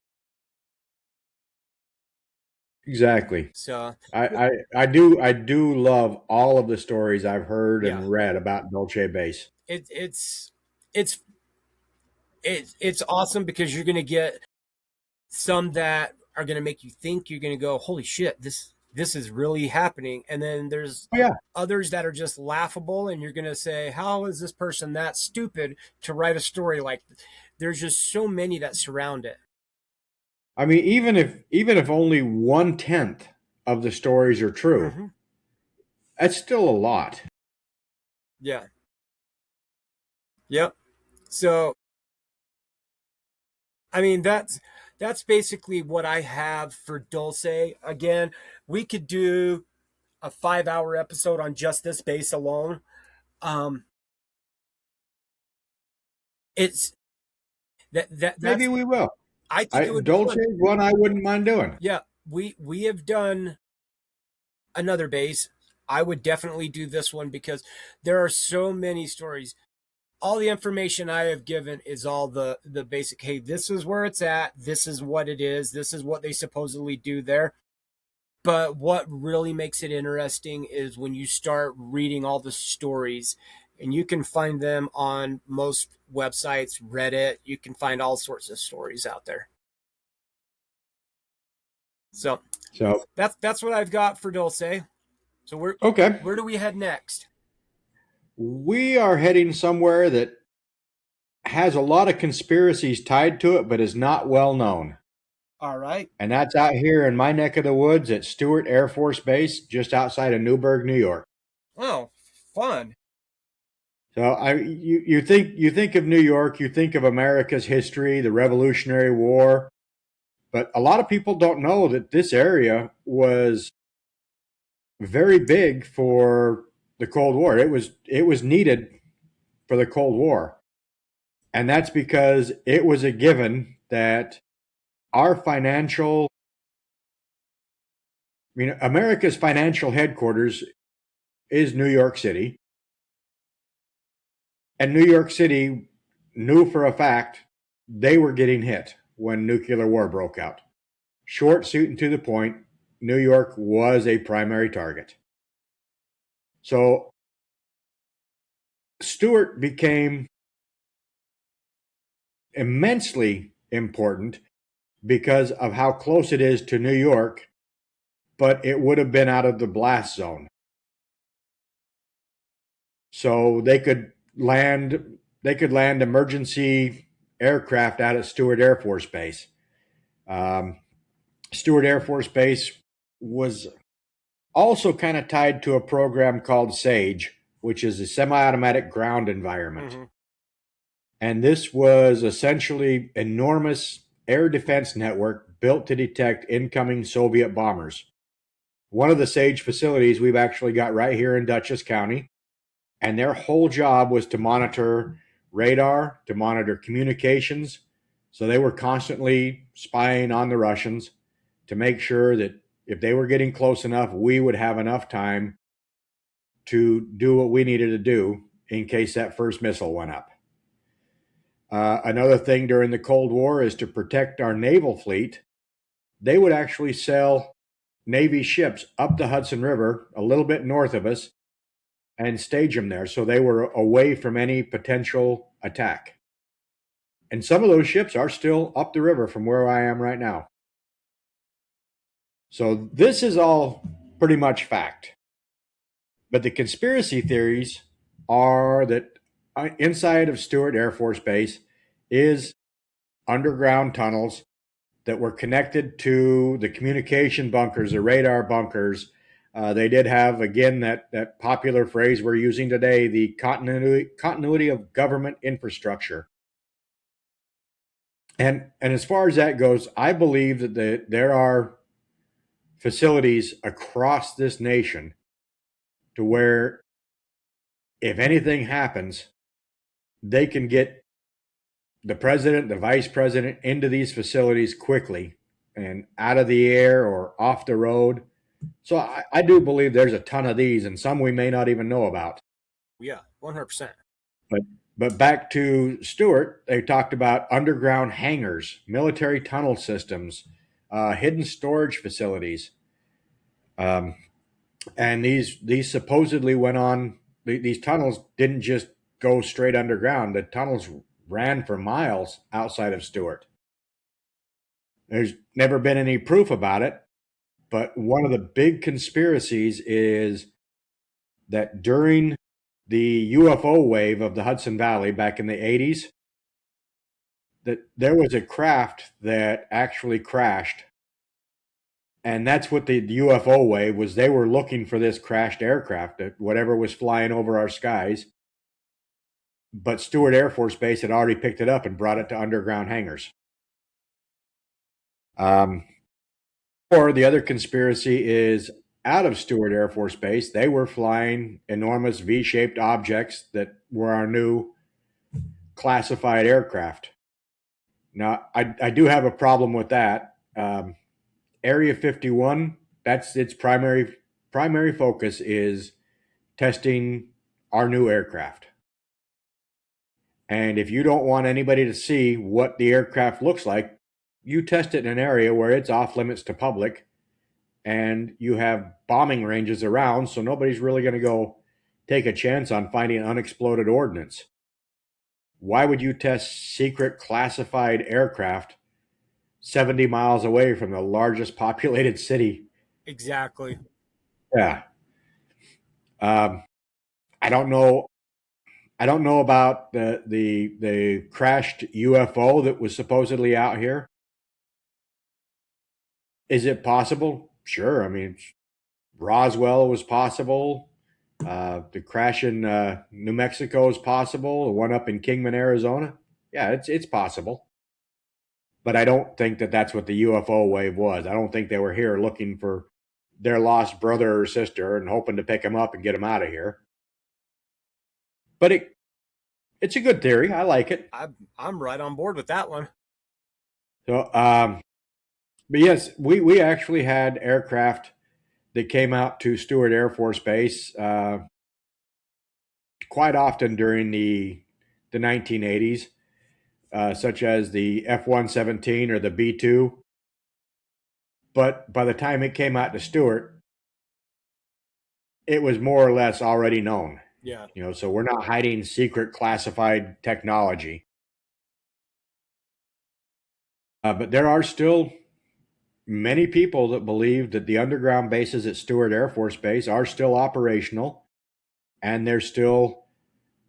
exactly. So I do love all of the stories I've heard yeah, and read about Dulce Base. it, it's it's awesome because you're going to get some that are going to make you think. You're going to go, holy shit, this is really happening. And then there's Oh, yeah, others that are just laughable, and you're going to say, how is this person that stupid to write a story like this? There's just so many that surround it. I mean, even if only 1/10 of the stories are true, Mm-hmm. that's still a lot. Yeah. Yep. So I mean, that's basically what I have for Dulce. Again, we could do a 5-hour episode on just this base alone. Um, it's that's Maybe we will. I think I it would be Dolce fun. is one I wouldn't mind doing. Yeah, we have done another base. I would definitely do this one because there are so many stories. All the information I have given is all the basic. Hey, this is where it's at. This is what it is. This is what they supposedly do there. But what really makes it interesting is when you start reading all the stories, and you can find them on most websites, Reddit. You can find all sorts of stories out there. So So that's what I've got for Dulce. So where do we head next? We are heading somewhere that has a lot of conspiracies tied to it, but is not well known. All right. And that's out here in my neck of the woods at Stewart Air Force Base, just outside of Newburgh, New York. Oh, fun. So you think of New York, you think of America's history, the Revolutionary War, but a lot of people don't know that this area was very big for the Cold War. It was needed for the Cold War. And that's because it was a given that our financial, America's financial headquarters is New York City. And New York City knew for a fact they were getting hit when nuclear war broke out. Short, sweet, and to the point, New York was a primary target. So Stewart became immensely important because of how close it is to New York, but it would have been out of the blast zone. So they could land emergency aircraft out at Stewart Air Force Base. Stewart Air Force Base was also kind of tied to a program called SAGE, which is a semi-automatic ground environment. Mm-hmm. And this was essentially enormous air defense network built to detect incoming Soviet bombers. One of the SAGE facilities we've actually got right here in Dutchess County, and their whole job was to monitor radar, to monitor communications. So they were constantly spying on the Russians to make sure that if they were getting close enough, we would have enough time to do what we needed to do in case that first missile went up. Another thing during the Cold War is to protect our naval fleet. They would actually sell Navy ships up the Hudson River, a little bit north of us, and stage them there so they were away from any potential attack. And some of those ships are still up the river from where I am right now. So this is all pretty much fact. But the conspiracy theories are that inside of Stewart Air Force Base is underground tunnels that were connected to the communication bunkers, the radar bunkers. They did have, again, that popular phrase we're using today, the continuity of government infrastructure. And as far as that goes, I believe that there are facilities across this nation to where if anything happens, they can get the president, the vice president into these facilities quickly and out of the air or off the road. So I do believe there's a ton of these, and some we may not even know about. Yeah, 100%. But back to Stewart, they talked about underground hangars, military tunnel systems, hidden storage facilities. And these supposedly went on, these tunnels didn't just go straight underground. The tunnels ran for miles outside of Stewart. There's never been any proof about it, but one of the big conspiracies is that during the UFO wave of the Hudson Valley back in the 80s, that there was a craft that actually crashed. And that's what the UFO wave was. They were looking for this crashed aircraft, whatever was flying over our skies. But Stewart Air Force Base had already picked it up and brought it to underground hangars. Or the other conspiracy is out of Stewart Air Force Base, they were flying enormous V-shaped objects that were our new classified aircraft. Now, I do have a problem with that. Area 51, that's its primary focus is testing our new aircraft. And if you don't want anybody to see what the aircraft looks like, you test it in an area where it's off limits to public and you have bombing ranges around, so nobody's really going to go take a chance on finding unexploded ordnance. Why would you test secret classified aircraft 70 miles away from the largest populated city. Exactly. Yeah. Um, I don't know. I don't know about the crashed UFO that was supposedly out here. Is it possible? Sure. I mean, Roswell was possible. The crash in New Mexico is possible. The one up in Kingman, Arizona. Yeah, it's possible. But I don't think that that's what the UFO wave was. I don't think they were here looking for their lost brother or sister and hoping to pick them up and get them out of here. But it's a good theory. I like it. I'm right on board with that one. So, but yes, we actually had aircraft that came out to Stewart Air Force Base quite often during the 1980s, such as the F-117 or the B-2. But by the time it came out to Stewart, it was more or less already known. Yeah. So we're not hiding secret classified technology. But there are still many people that believe that the underground bases at Stewart Air Force Base are still operational, and they're still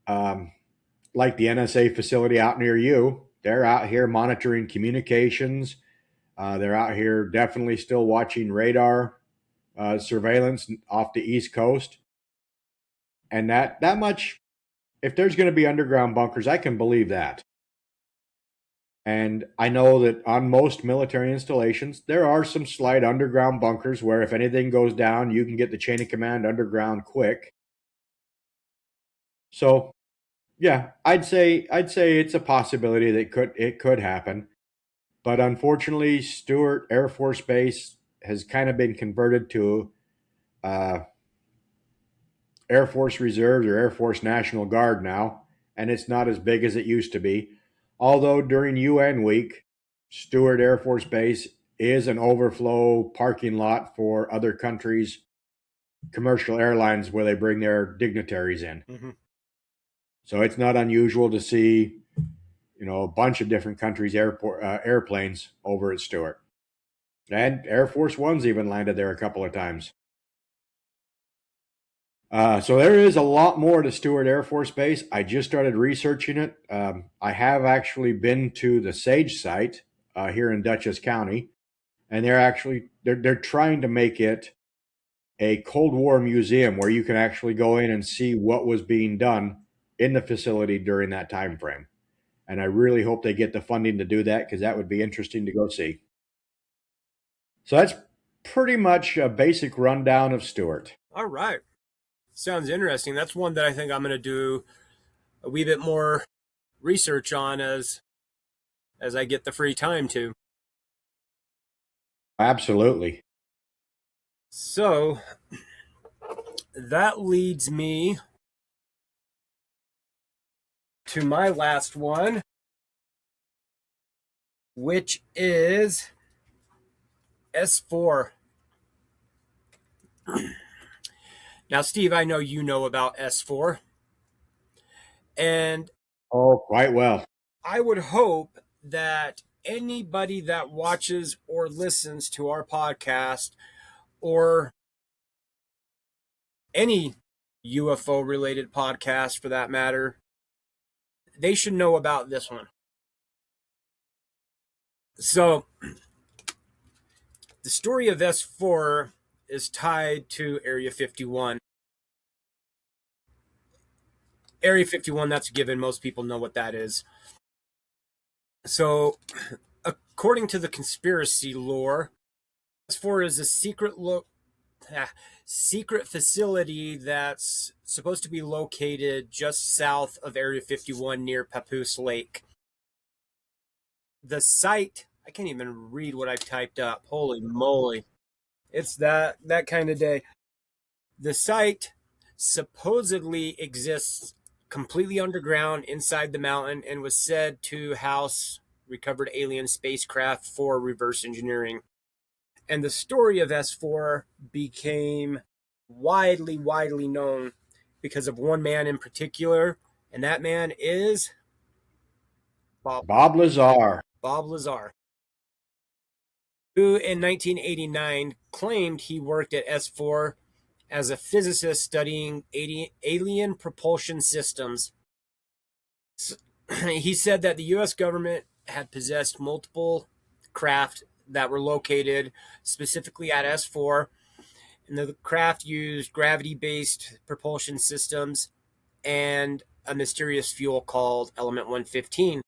like the NSA facility out near you. They're out here monitoring communications. They're out here definitely still watching radar surveillance off the East Coast. And that much, if there's going to be underground bunkers, I can believe that. And I know that on most military installations, there are some slight underground bunkers where if anything goes down, you can get the chain of command underground quick. So, yeah, I'd say it's a possibility that it could happen. But unfortunately, Stewart Air Force Base has kind of been converted to Air Force Reserves or Air Force National Guard now, and it's not as big as it used to be. Although during UN week, Stewart Air Force Base is an overflow parking lot for other countries' commercial airlines where they bring their dignitaries in. Mm-hmm. So it's not unusual to see, a bunch of different countries' airplanes over at Stewart. And Air Force One's even landed there a couple of times. So there is a lot more to Stewart Air Force Base. I just started researching it. I have actually been to the Sage site here in Dutchess County, and they're trying to make it a Cold War museum where you can actually go in and see what was being done in the facility during that time frame. And I really hope they get the funding to do that because that would be interesting to go see. So that's pretty much a basic rundown of Stewart. All right. Sounds interesting. That's one that I think I'm going to do a wee bit more research on as I get the free time to. Absolutely. So that leads me to my last one, which is S4. Now, Steve, I know you know about S4. And quite well. I would hope that anybody that watches or listens to our podcast or any UFO related podcast for that matter, they should know about this one. So, the story of S4 is tied to Area 51. Area 51, that's a given. Most people know what that is. So, according to the conspiracy lore, S4 is a secret facility that's supposed to be located just south of Area 51 near Papoose Lake. The site, I can't even read what I've typed up. Holy moly. It's that kind of day. The site supposedly exists completely underground inside the mountain and was said to house recovered alien spacecraft for reverse engineering. And the story of S4 became widely known because of one man in particular, and that man is Bob Lazar. Bob Lazar. who in 1989 claimed he worked at S4 as a physicist studying alien propulsion systems. He said that the U.S. government had possessed multiple craft that were located specifically at S4, and the craft used gravity-based propulsion systems and a mysterious fuel called Element 115.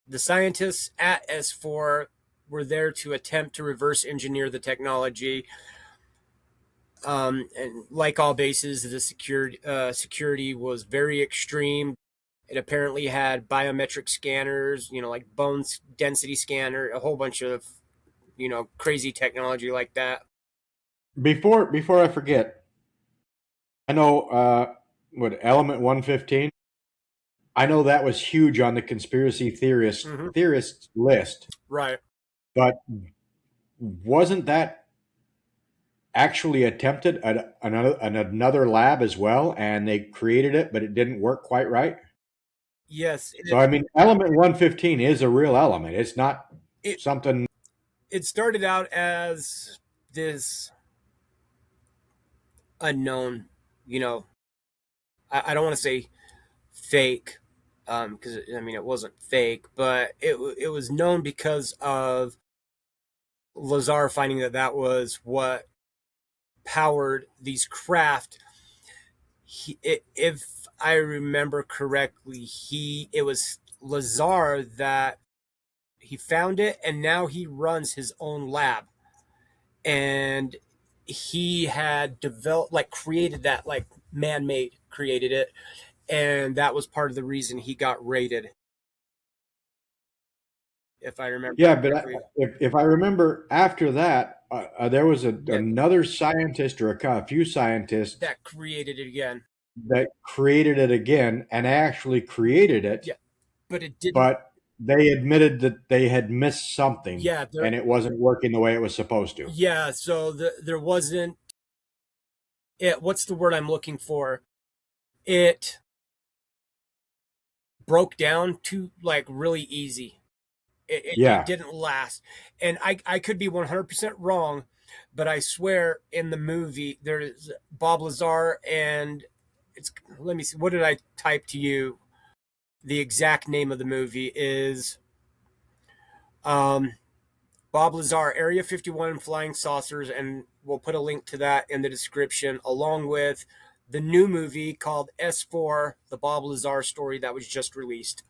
The scientists at S4 were there to attempt to reverse engineer the technology. And like all bases, the security was very extreme. It apparently had biometric scanners, like bone density scanner, a whole bunch of, crazy technology like that. Before I forget, I know what Element 115. I know that was huge on the conspiracy theorists list, Right. but wasn't that actually attempted at another lab as well, and they created it, but it didn't work quite right? Yes. So I mean, Element 115 is a real element. It's not It something. it started out as this unknown, I don't want to say fake, because I mean it wasn't fake, but it was known because of Lazar finding that was what powered these craft. If I remember correctly, it was Lazar that he found it, and now he runs his own lab, and he had developed, like, created that, like, man-made, created it, and that was part of the reason he got raided, if I remember Yeah, but correctly. if I remember, after that, there was another scientist or a few scientists That created it again. that created it again and actually created it, Yeah, but it didn't. but they admitted that they had missed something, Yeah, and it wasn't working the way it was supposed to. yeah. So there wasn't it. What's the word I'm looking for? It broke down too, like, really easy. It Yeah, didn't last, and I could be 100% wrong, but I swear in the movie there's Bob Lazar, and it's, let me see, what did I type to you? The exact name of the movie is um, Bob Lazar, Area 51 and Flying Saucers, and we'll put a link to that in the description, along with the new movie called S4, the Bob Lazar story that was just released.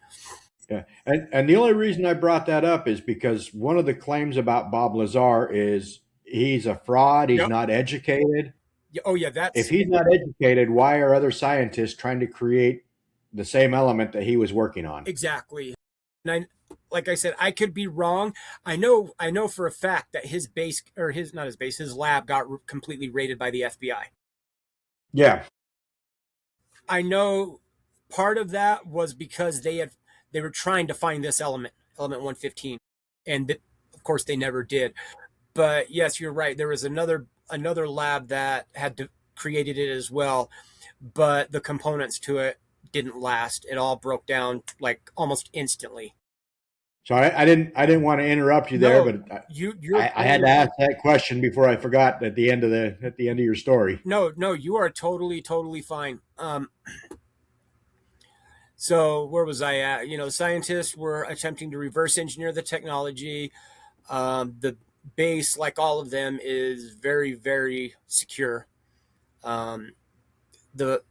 yeah. And the only reason I brought that up is because one of the claims about Bob Lazar is he's a fraud. He's Yep. not educated. Yeah, oh yeah, If that's he's not educated, why are other scientists trying to create the same element that he was working on? exactly. And like I said, I could be wrong. I know for a fact that his base, or his, not his base, his lab got completely raided by the FBI. Yeah, I know part of that was because they were trying to find this element 115, and of course they never did. But yes, you're right. There was another lab that had created it as well, but the components to it didn't last. It all broke down, like, almost instantly. so I didn't want to interrupt you there, No, but you're I had totally to fine. ask that question before I forgot at the end of your story. No, you are totally fine. So where was I at? Scientists were attempting to reverse engineer the technology. The base, like all of them, is very, very secure. Um, the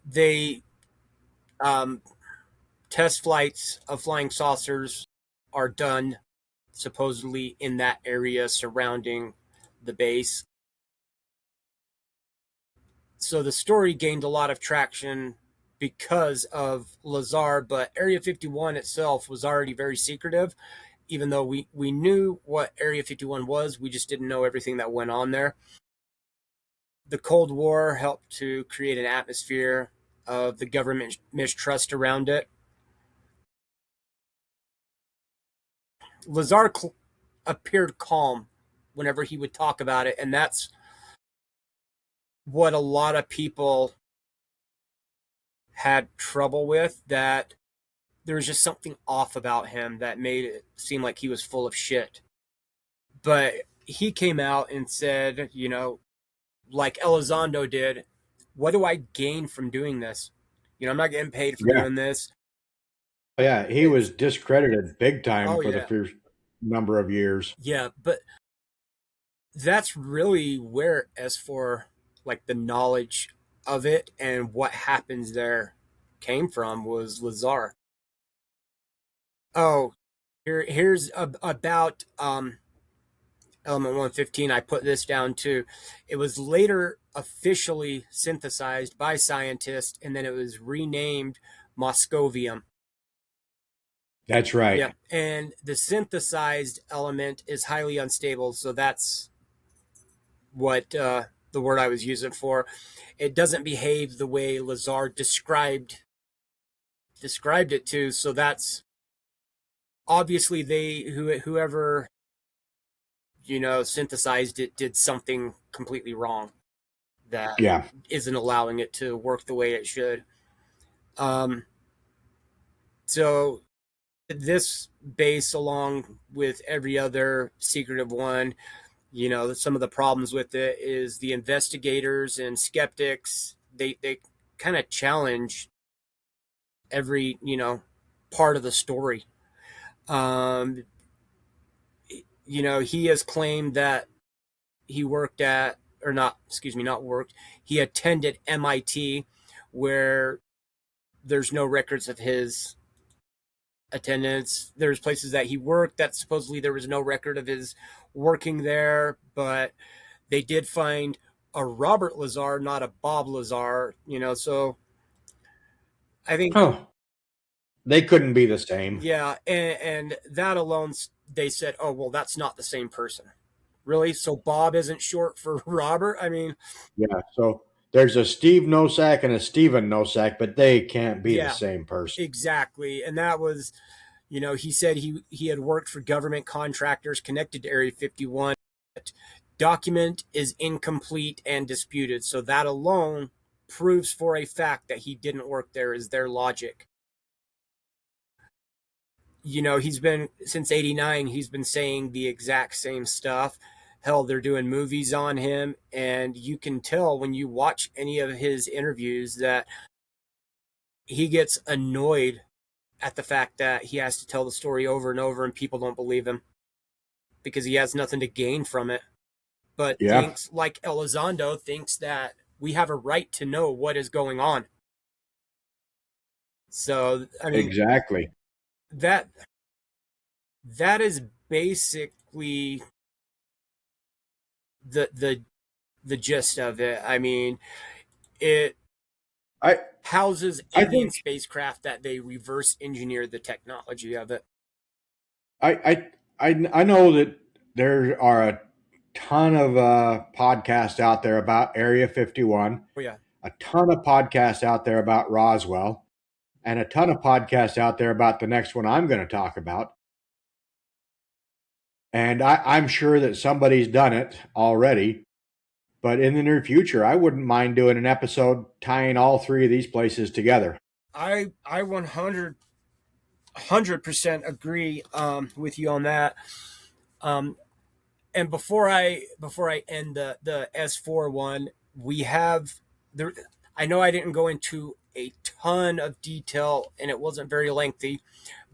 they test flights of flying saucers are done supposedly in that area surrounding the base. So the story gained a lot of traction because of Lazar, but Area 51 itself was already very secretive. Even though we knew what Area 51 was, we just didn't know everything that went on there. The Cold War helped to create an atmosphere of the government mistrust around it. Lazar appeared calm whenever he would talk about it, and that's what a lot of people had trouble with, that there was just something off about him that made it seem like he was full of shit. But he came out and said, like Elizondo did, what do I gain from doing this? I'm not getting paid for Yeah. doing this. Yeah, he was discredited big time Oh for the yeah. first number of years. Yeah, but that's really where, as for like the knowledge of it and what happens there came from, was Lazar. Oh, here's about element 115. I put this down too. It was later officially synthesized by scientists, and then it was renamed moscovium. That's right. Yeah, and the synthesized element is highly unstable, so that's what the word I was using for. It doesn't behave the way Lazar described it to, so that's obviously whoever synthesized it did something completely wrong that Yeah. isn't allowing it to work the way it should. So this base, along with every other secretive one, some of the problems with it is the investigators and skeptics, they kind of challenge every part of the story. He has claimed that he worked at, or not, excuse me, not worked, he attended MIT, where there's no records of his attendance. There's places that he worked that supposedly there was no record of his working there, but they did find a Robert Lazar, not a Bob Lazar, so I think, they couldn't be the same. Yeah, and that alone, they said, oh, well, that's not the same person. Really? So Bob isn't short for Robert? I mean, yeah. So there's a Steve Nosak and a Steven Nosak, but they can't be the same person. Exactly. And that was, he said he had worked for government contractors connected to Area 51. Document is incomplete and disputed. So that alone proves for a fact that he didn't work there, is their logic. He's been, since 89, he's been saying the exact same stuff. Hell, they're doing movies on him, and you can tell when you watch any of his interviews that he gets annoyed at the fact that he has to tell the story over and over and people don't believe him because he has nothing to gain from it. But thinks, like Elizondo, thinks that we have a right to know what is going on. So, I mean, exactly. That is basically the gist of it. I mean, it houses alien spacecraft that they reverse engineer the technology of it. I know that there are a ton of podcasts out there about Area 51. Oh yeah. A ton of podcasts out there about Roswell, and a ton of podcasts out there about the next one I'm going to talk about. And I'm sure that somebody's done it already. But in the near future, I wouldn't mind doing an episode tying all three of these places together. I 100% agree with you on that. And before I end the S4 one, we have there. I know I didn't go into a ton of detail and it wasn't very lengthy,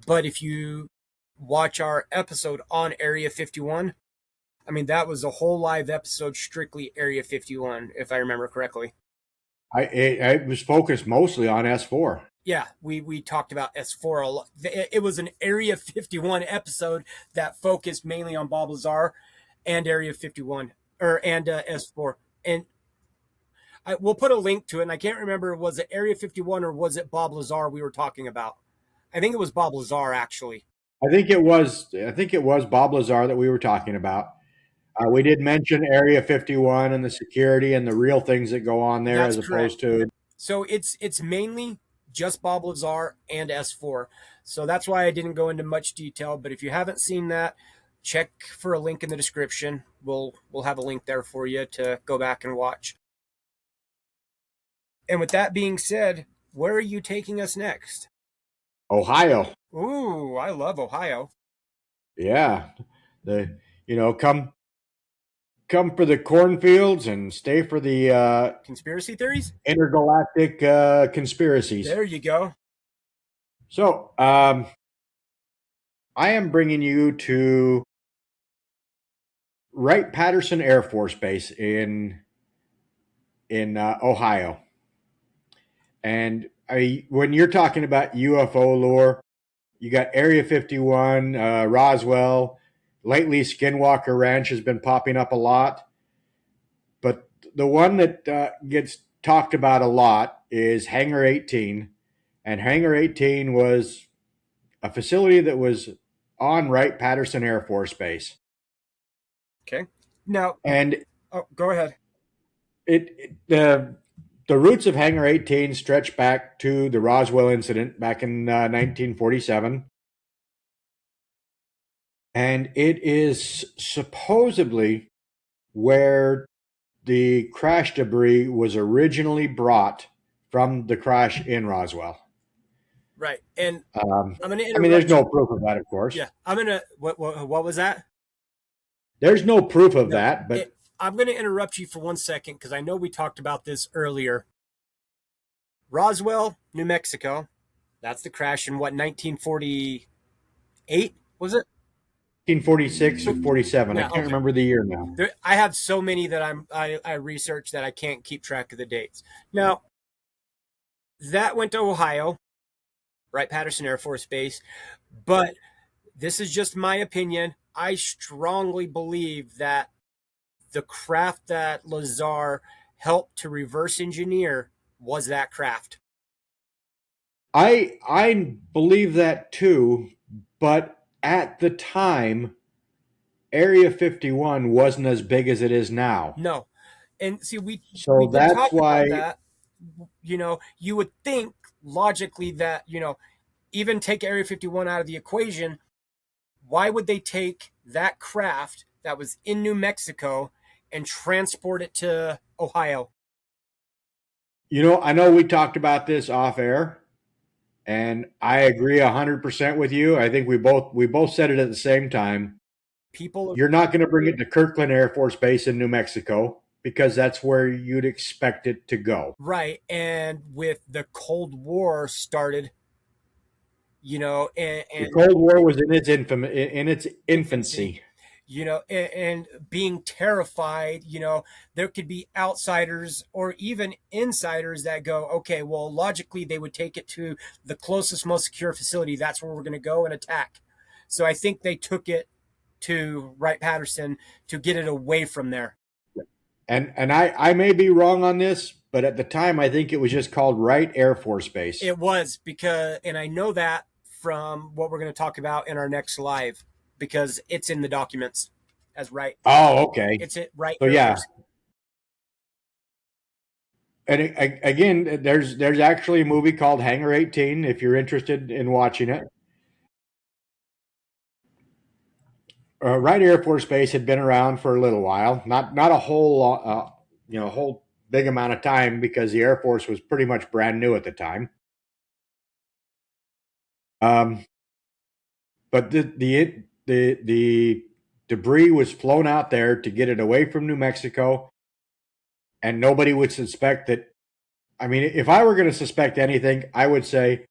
but if you watch our episode on Area 51, I mean, that was a whole live episode strictly Area 51, if I remember correctly. I was focused mostly on S4. Yeah, we talked about S4 a lot. It was an Area 51 episode that focused mainly on Bob Lazar and Area 51, and S4. And we'll put a link to it, and I can't remember, was it Area 51 or was it Bob Lazar we were talking about? I think it was Bob Lazar, actually. I think it was Bob Lazar that we were talking about. We did mention Area 51 and the security and the real things that go on there. That's as opposed correct. To. So it's mainly just Bob Lazar and S4. So that's why I didn't go into much detail. But if you haven't seen that, check for a link in the description. We'll have a link there for you to go back and watch. And with that being said, where are you taking us next? Ohio. Ooh, I love Ohio. Yeah. come for the cornfields and stay for the conspiracy theories, intergalactic conspiracies. There you go. So, I am bringing you to Wright-Patterson Air Force Base in Ohio. And when you're talking about UFO lore, you got Area 51, Roswell. Lately, Skinwalker Ranch has been popping up a lot. But the one that gets talked about a lot is Hangar 18. And Hangar 18 was a facility that was on Wright-Patterson Air Force Base. Okay. Now, and go ahead. The roots of Hangar 18 stretch back to the Roswell incident back in 1947. And it is supposedly where the crash debris was originally brought from the crash in Roswell. Right. And I'm going to interrupt. I mean, there's no proof of that, of course. Yeah. I'm going to, what was that? There's no proof of that, but I'm going to interrupt you for 1 second because I know we talked about this earlier. Roswell, New Mexico. That's the crash in what, 1948? Was it? 1946 or 47. I can't remember the year now. I have so many that I research that I can't keep track of the dates. Now, that went to Ohio, Wright-Patterson Air Force Base. But this is just my opinion. I strongly believe that the craft that Lazar helped to reverse engineer was that craft. I believe that too, but at the time, Area 51 wasn't as big as it is now. No. And see, we that's why that, you would think logically that, even take Area 51 out of the equation, why would they take that craft that was in New Mexico and transport it to Ohio? I know we talked about this off air, and I agree 100% with you. I think we both said it at the same time. You're not going to bring it to Kirkland Air Force Base in New Mexico because that's where you'd expect it to go. Right. And with the Cold War started, and the Cold War was in its infancy. And being terrified, there could be outsiders or even insiders that go, okay, well, logically, they would take it to the closest, most secure facility. That's where we're going to go and attack. So I think they took it to Wright-Patterson to get it away from there. And I may be wrong on this, but at the time, I think it was just called Wright Air Force Base. It was and I know that from what we're going to talk about in our next live, because it's in the documents as Wright. Oh, okay. It's it Wright. So yeah. And again, there's actually a movie called Hangar 18 if you're interested in watching it. Wright Air Force Base had been around for a little while, not a whole whole big amount of time because the Air Force was pretty much brand new at the time. But the debris was flown out there to get it away from New Mexico, and nobody would suspect that. I mean, if I were going to suspect anything, I would say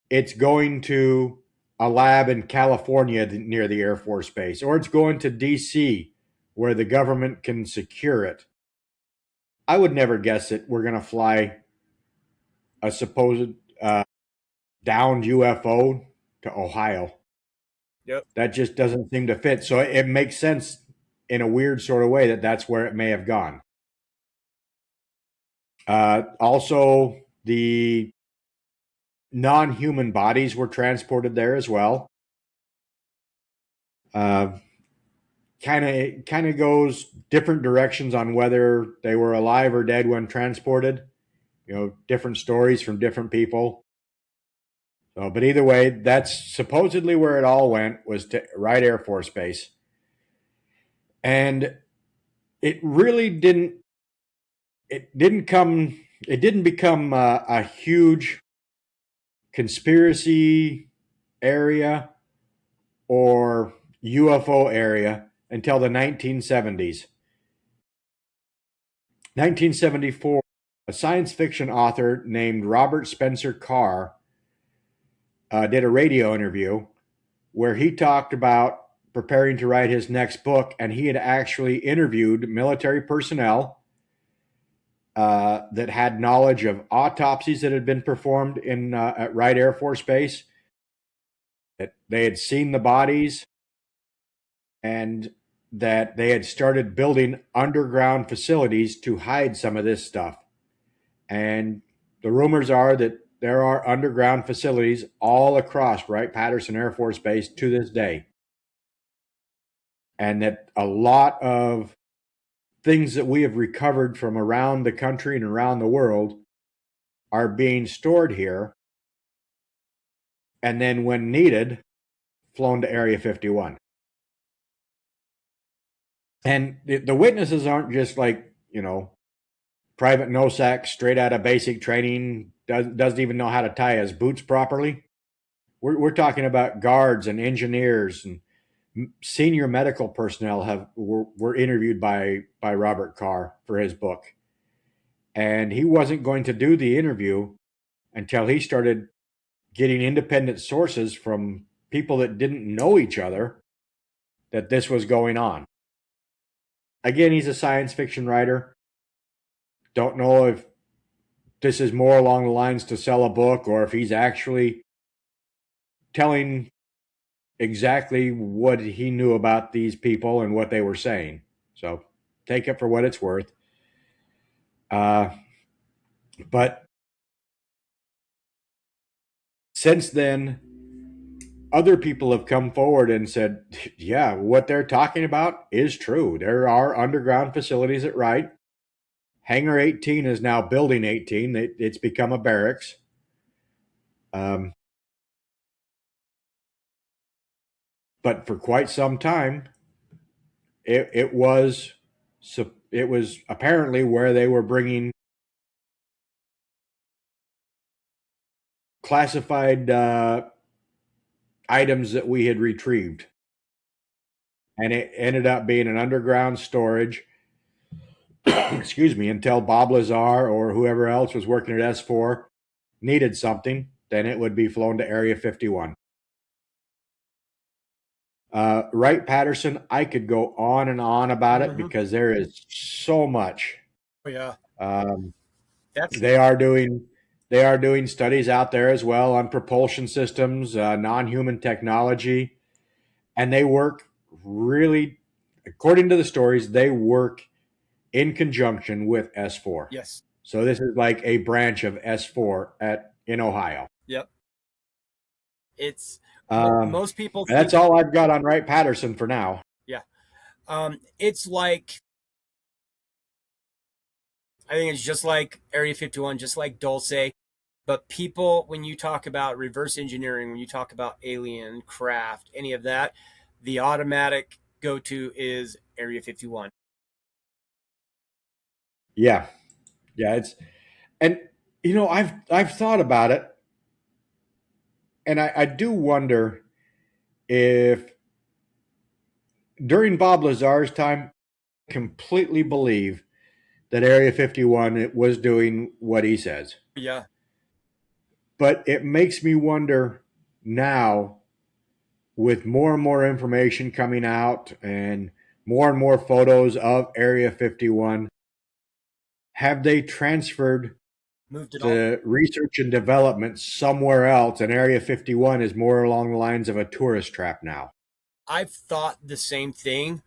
it's going to a lab in California near the Air Force Base, or it's going to D.C. where the government can secure it. I would never guess that we're going to fly a supposed downed UFO to Ohio. Yep. That just doesn't seem to fit. So it makes sense in a weird sort of way that that's where it may have gone. Also, the non-human bodies were transported there as well. Kind of goes different directions on whether they were alive or dead when transported. Different stories from different people. So, but either way, that's supposedly where it all went, was to Wright Air Force Base. And it really didn't become a huge conspiracy area or UFO area until the 1970s. 1974, a science fiction author named Robert Spencer Carr did a radio interview where he talked about preparing to write his next book, and he had actually interviewed military personnel that had knowledge of autopsies that had been performed in at Wright Air Force Base, that they had seen the bodies, and that they had started building underground facilities to hide some of this stuff. And the rumors are that there are underground facilities all across Wright-Patterson Air Force Base to this day. And that a lot of things that we have recovered from around the country and around the world are being stored here, and then when needed, flown to Area 51. And the witnesses aren't just like, Private Nosak, straight out of basic training, doesn't even know how to tie his boots properly. We're talking about guards and engineers and senior medical personnel were interviewed by Robert Carr for his book. And he wasn't going to do the interview until he started getting independent sources from people that didn't know each other that this was going on. Again, he's a science fiction writer. Don't know if this is more along the lines to sell a book or if he's actually telling exactly what he knew about these people and what they were saying. So take it for what it's worth. But since then, other people have come forward and said, yeah, what they're talking about is true. There are underground facilities at Wright. Hangar 18 is now Building 18. It's become a barracks. But for quite some time, it was apparently where they were bringing classified items that we had retrieved. And it ended up being an underground storage, excuse me, until Bob Lazar or whoever else was working at S4 needed something, then it would be flown to Area 51. Wright-Patterson, I could go on and on about it because there is so much. Oh, yeah. They are doing studies out there as well on propulsion systems, non-human technology, and they work really, according to the stories, they work in conjunction with S4. Yes. So this is like a branch of S4 in Ohio. Yep. It's most people. That's all I've got on Wright-Patterson for now. Yeah. It's like, I think it's just like Area 51, just like Dulce. But people, when you talk about reverse engineering, when you talk about alien craft, any of that, the automatic go-to is Area 51. Yeah. I've thought about it, and I do wonder if during Bob Lazar's time, I completely believe that Area 51 was doing what he says. Yeah. But it makes me wonder now, with more and more information coming out and more photos of Area 51, have they transferred the research and development somewhere else, and Area 51 is more along the lines of a tourist trap now? I've thought the same thing.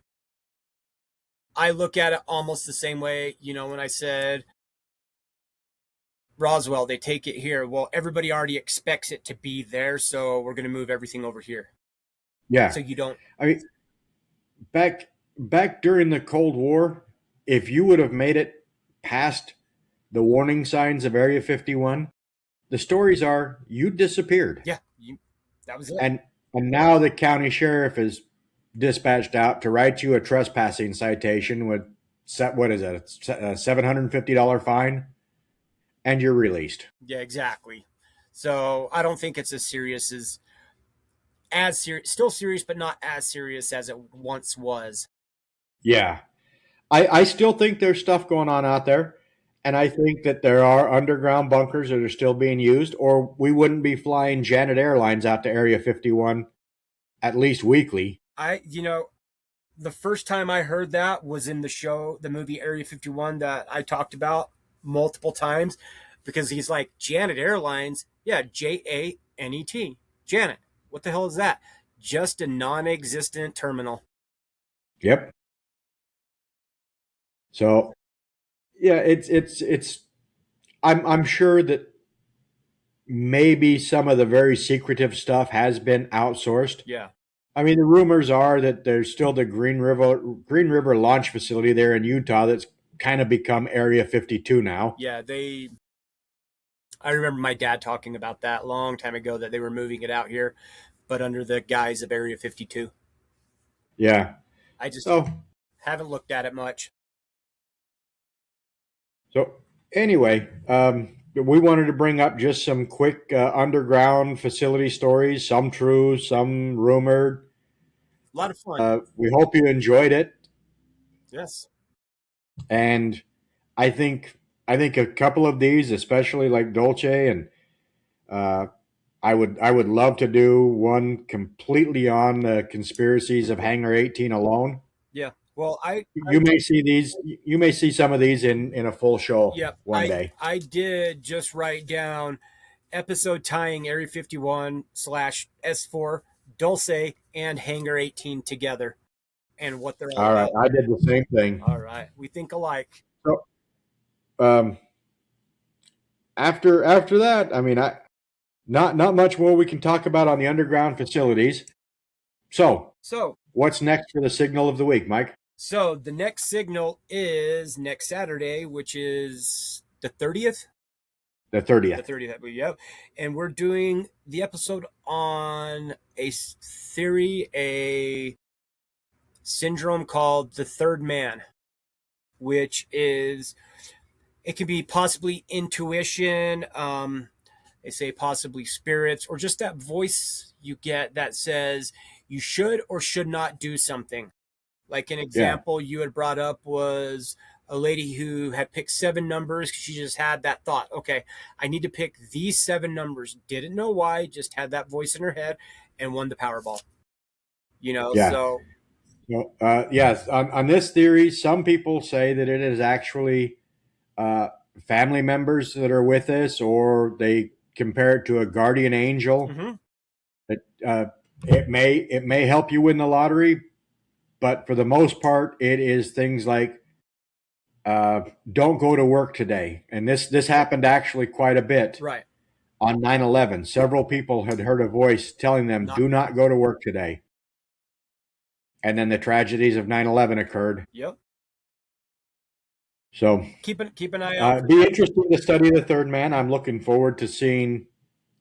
I look at it almost the same way, when I said Roswell, they take it here. Well, everybody already expects it to be there, so we're going to move everything over here. Yeah. So you don't. I mean, back during the Cold War, if you would have made it past the warning signs of Area 51, the stories are you disappeared. Yeah, that was it. And now the county sheriff is dispatched out to write you a trespassing citation with, what is it, a $750 fine, and you're released. Yeah, exactly. So I don't think it's as serious as serious, still serious, but not as serious as it once was. Yeah. I still think there's stuff going on out there. And I think that there are underground bunkers that are still being used, or we wouldn't be flying Janet Airlines out to Area 51 at least weekly. The first time I heard that was in the movie Area 51 that I talked about multiple times, because he's like, Janet Airlines. Yeah, Janet. Janet. What the hell is that? Just a non existent terminal. Yep. So, yeah, it's I'm sure that maybe some of the very secretive stuff has been outsourced. Yeah. I mean, the rumors are that there's still the Green River launch facility there in Utah that's kind of become Area 52 now. Yeah, I remember my dad talking about that a long time ago, that they were moving it out here, but under the guise of Area 52. Yeah. I just So haven't looked at it much. So anyway, we wanted to bring up just some quick underground facility stories, some true, some rumored. A lot of fun. We hope you enjoyed it, Yes. and I think a couple of these, especially like Dulce, and uh, I would love to do one completely on the conspiracies of Hangar 18 alone. Yeah. Well, You may see these. You may see some of these in a full show one day. I did just write down episode tying Area 51 / S4, Dulce, and Hangar 18 together, and what they're all All right, about. I did the same thing. All right. We think alike. So, um, after that, I mean, not much more we can talk about on the underground facilities. So, what's next for the signal of the week, Mike? So the next signal is next Saturday, which is the 30th. The 30th. The 30th, yep. And we're doing the episode on a theory, a syndrome called the third man, which is, it can be possibly intuition, they say possibly spirits, or just that voice you get that says you should or should not do something. Like an example you had brought up was a lady who had picked 7 numbers. She just had that thought, okay, I need to pick these 7 numbers. Didn't know why, just had that voice in her head and won the Powerball. So. Yes, on this theory, some people say that it is actually family members that are with us, or they compare it to a guardian angel. Mm-hmm. That it may help you win the lottery, but for the most part, it is things like don't go to work today. And this happened actually quite a bit. Right. On 9/11, several people had heard a voice telling them, do not go to work today. And then the tragedies of 9/11 occurred. Yep. So keep an eye out. Be interesting to study the third man. I'm looking forward to seeing.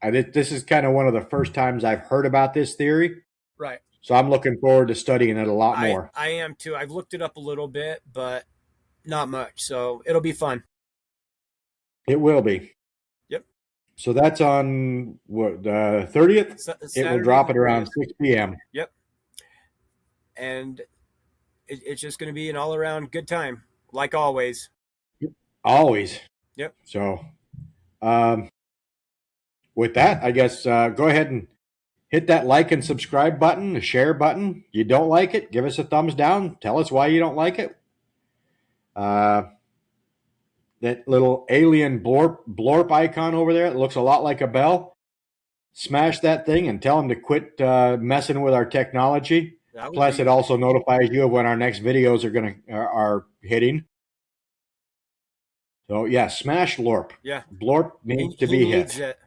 This is kind of one of the first times I've heard about this theory. Right. So I'm looking forward to studying it a lot more. I am too. I've looked it up a little bit, but not much. So it'll be fun. It will be. Yep. So that's on what, the 30th? It will drop at around 6 p.m. Yep. And it's just going to be an all-around good time, like always. Always. Yep. So with that, I guess go ahead and hit that like and subscribe button, the share button. You don't like it, give us a thumbs down. Tell us why you don't like it. That little alien blorp icon over there, it looks a lot like a bell. Smash that thing and tell them to quit messing with our technology. Plus, it also notifies you of when our next videos are hitting. So yeah, smash Lorp. Yeah, Blorp needs to be hit. It.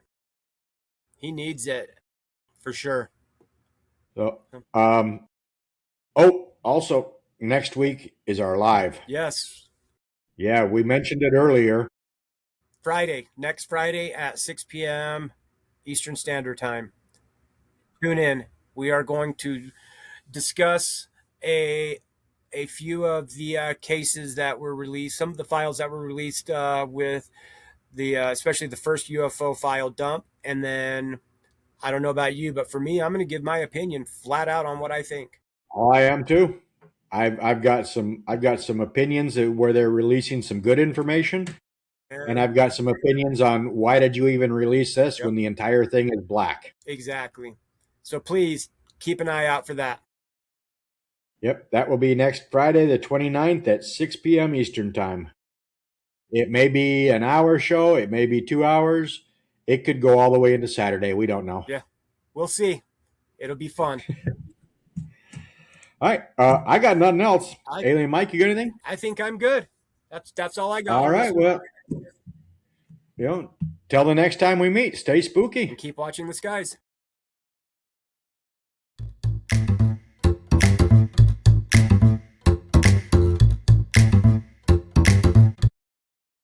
He needs it for sure. So, also next week is our live. Yes. Yeah, we mentioned it earlier. Next Friday at 6 p.m. Eastern Standard Time. Tune in. We are going to discuss a few of the cases that were released, some of the files that were released with the especially the first UFO file dump. And then, I don't know about you, but for me, I'm going to give my opinion flat out on what I think. Oh, I am too. I've got some opinions where they're releasing some good information, and I've got some opinions on why did you even release this when the entire thing is black. Exactly. So please keep an eye out for that. Yep, that will be next Friday, the 29th at 6 p.m. Eastern Time. It may be an hour show. It may be 2 hours. It could go all the way into Saturday. We don't know. Yeah, we'll see. It'll be fun. All right. I got nothing else. Alien Mike, you got anything? I think I'm good. That's all I got. All right. Well, till the next time we meet, stay spooky. And keep watching the skies.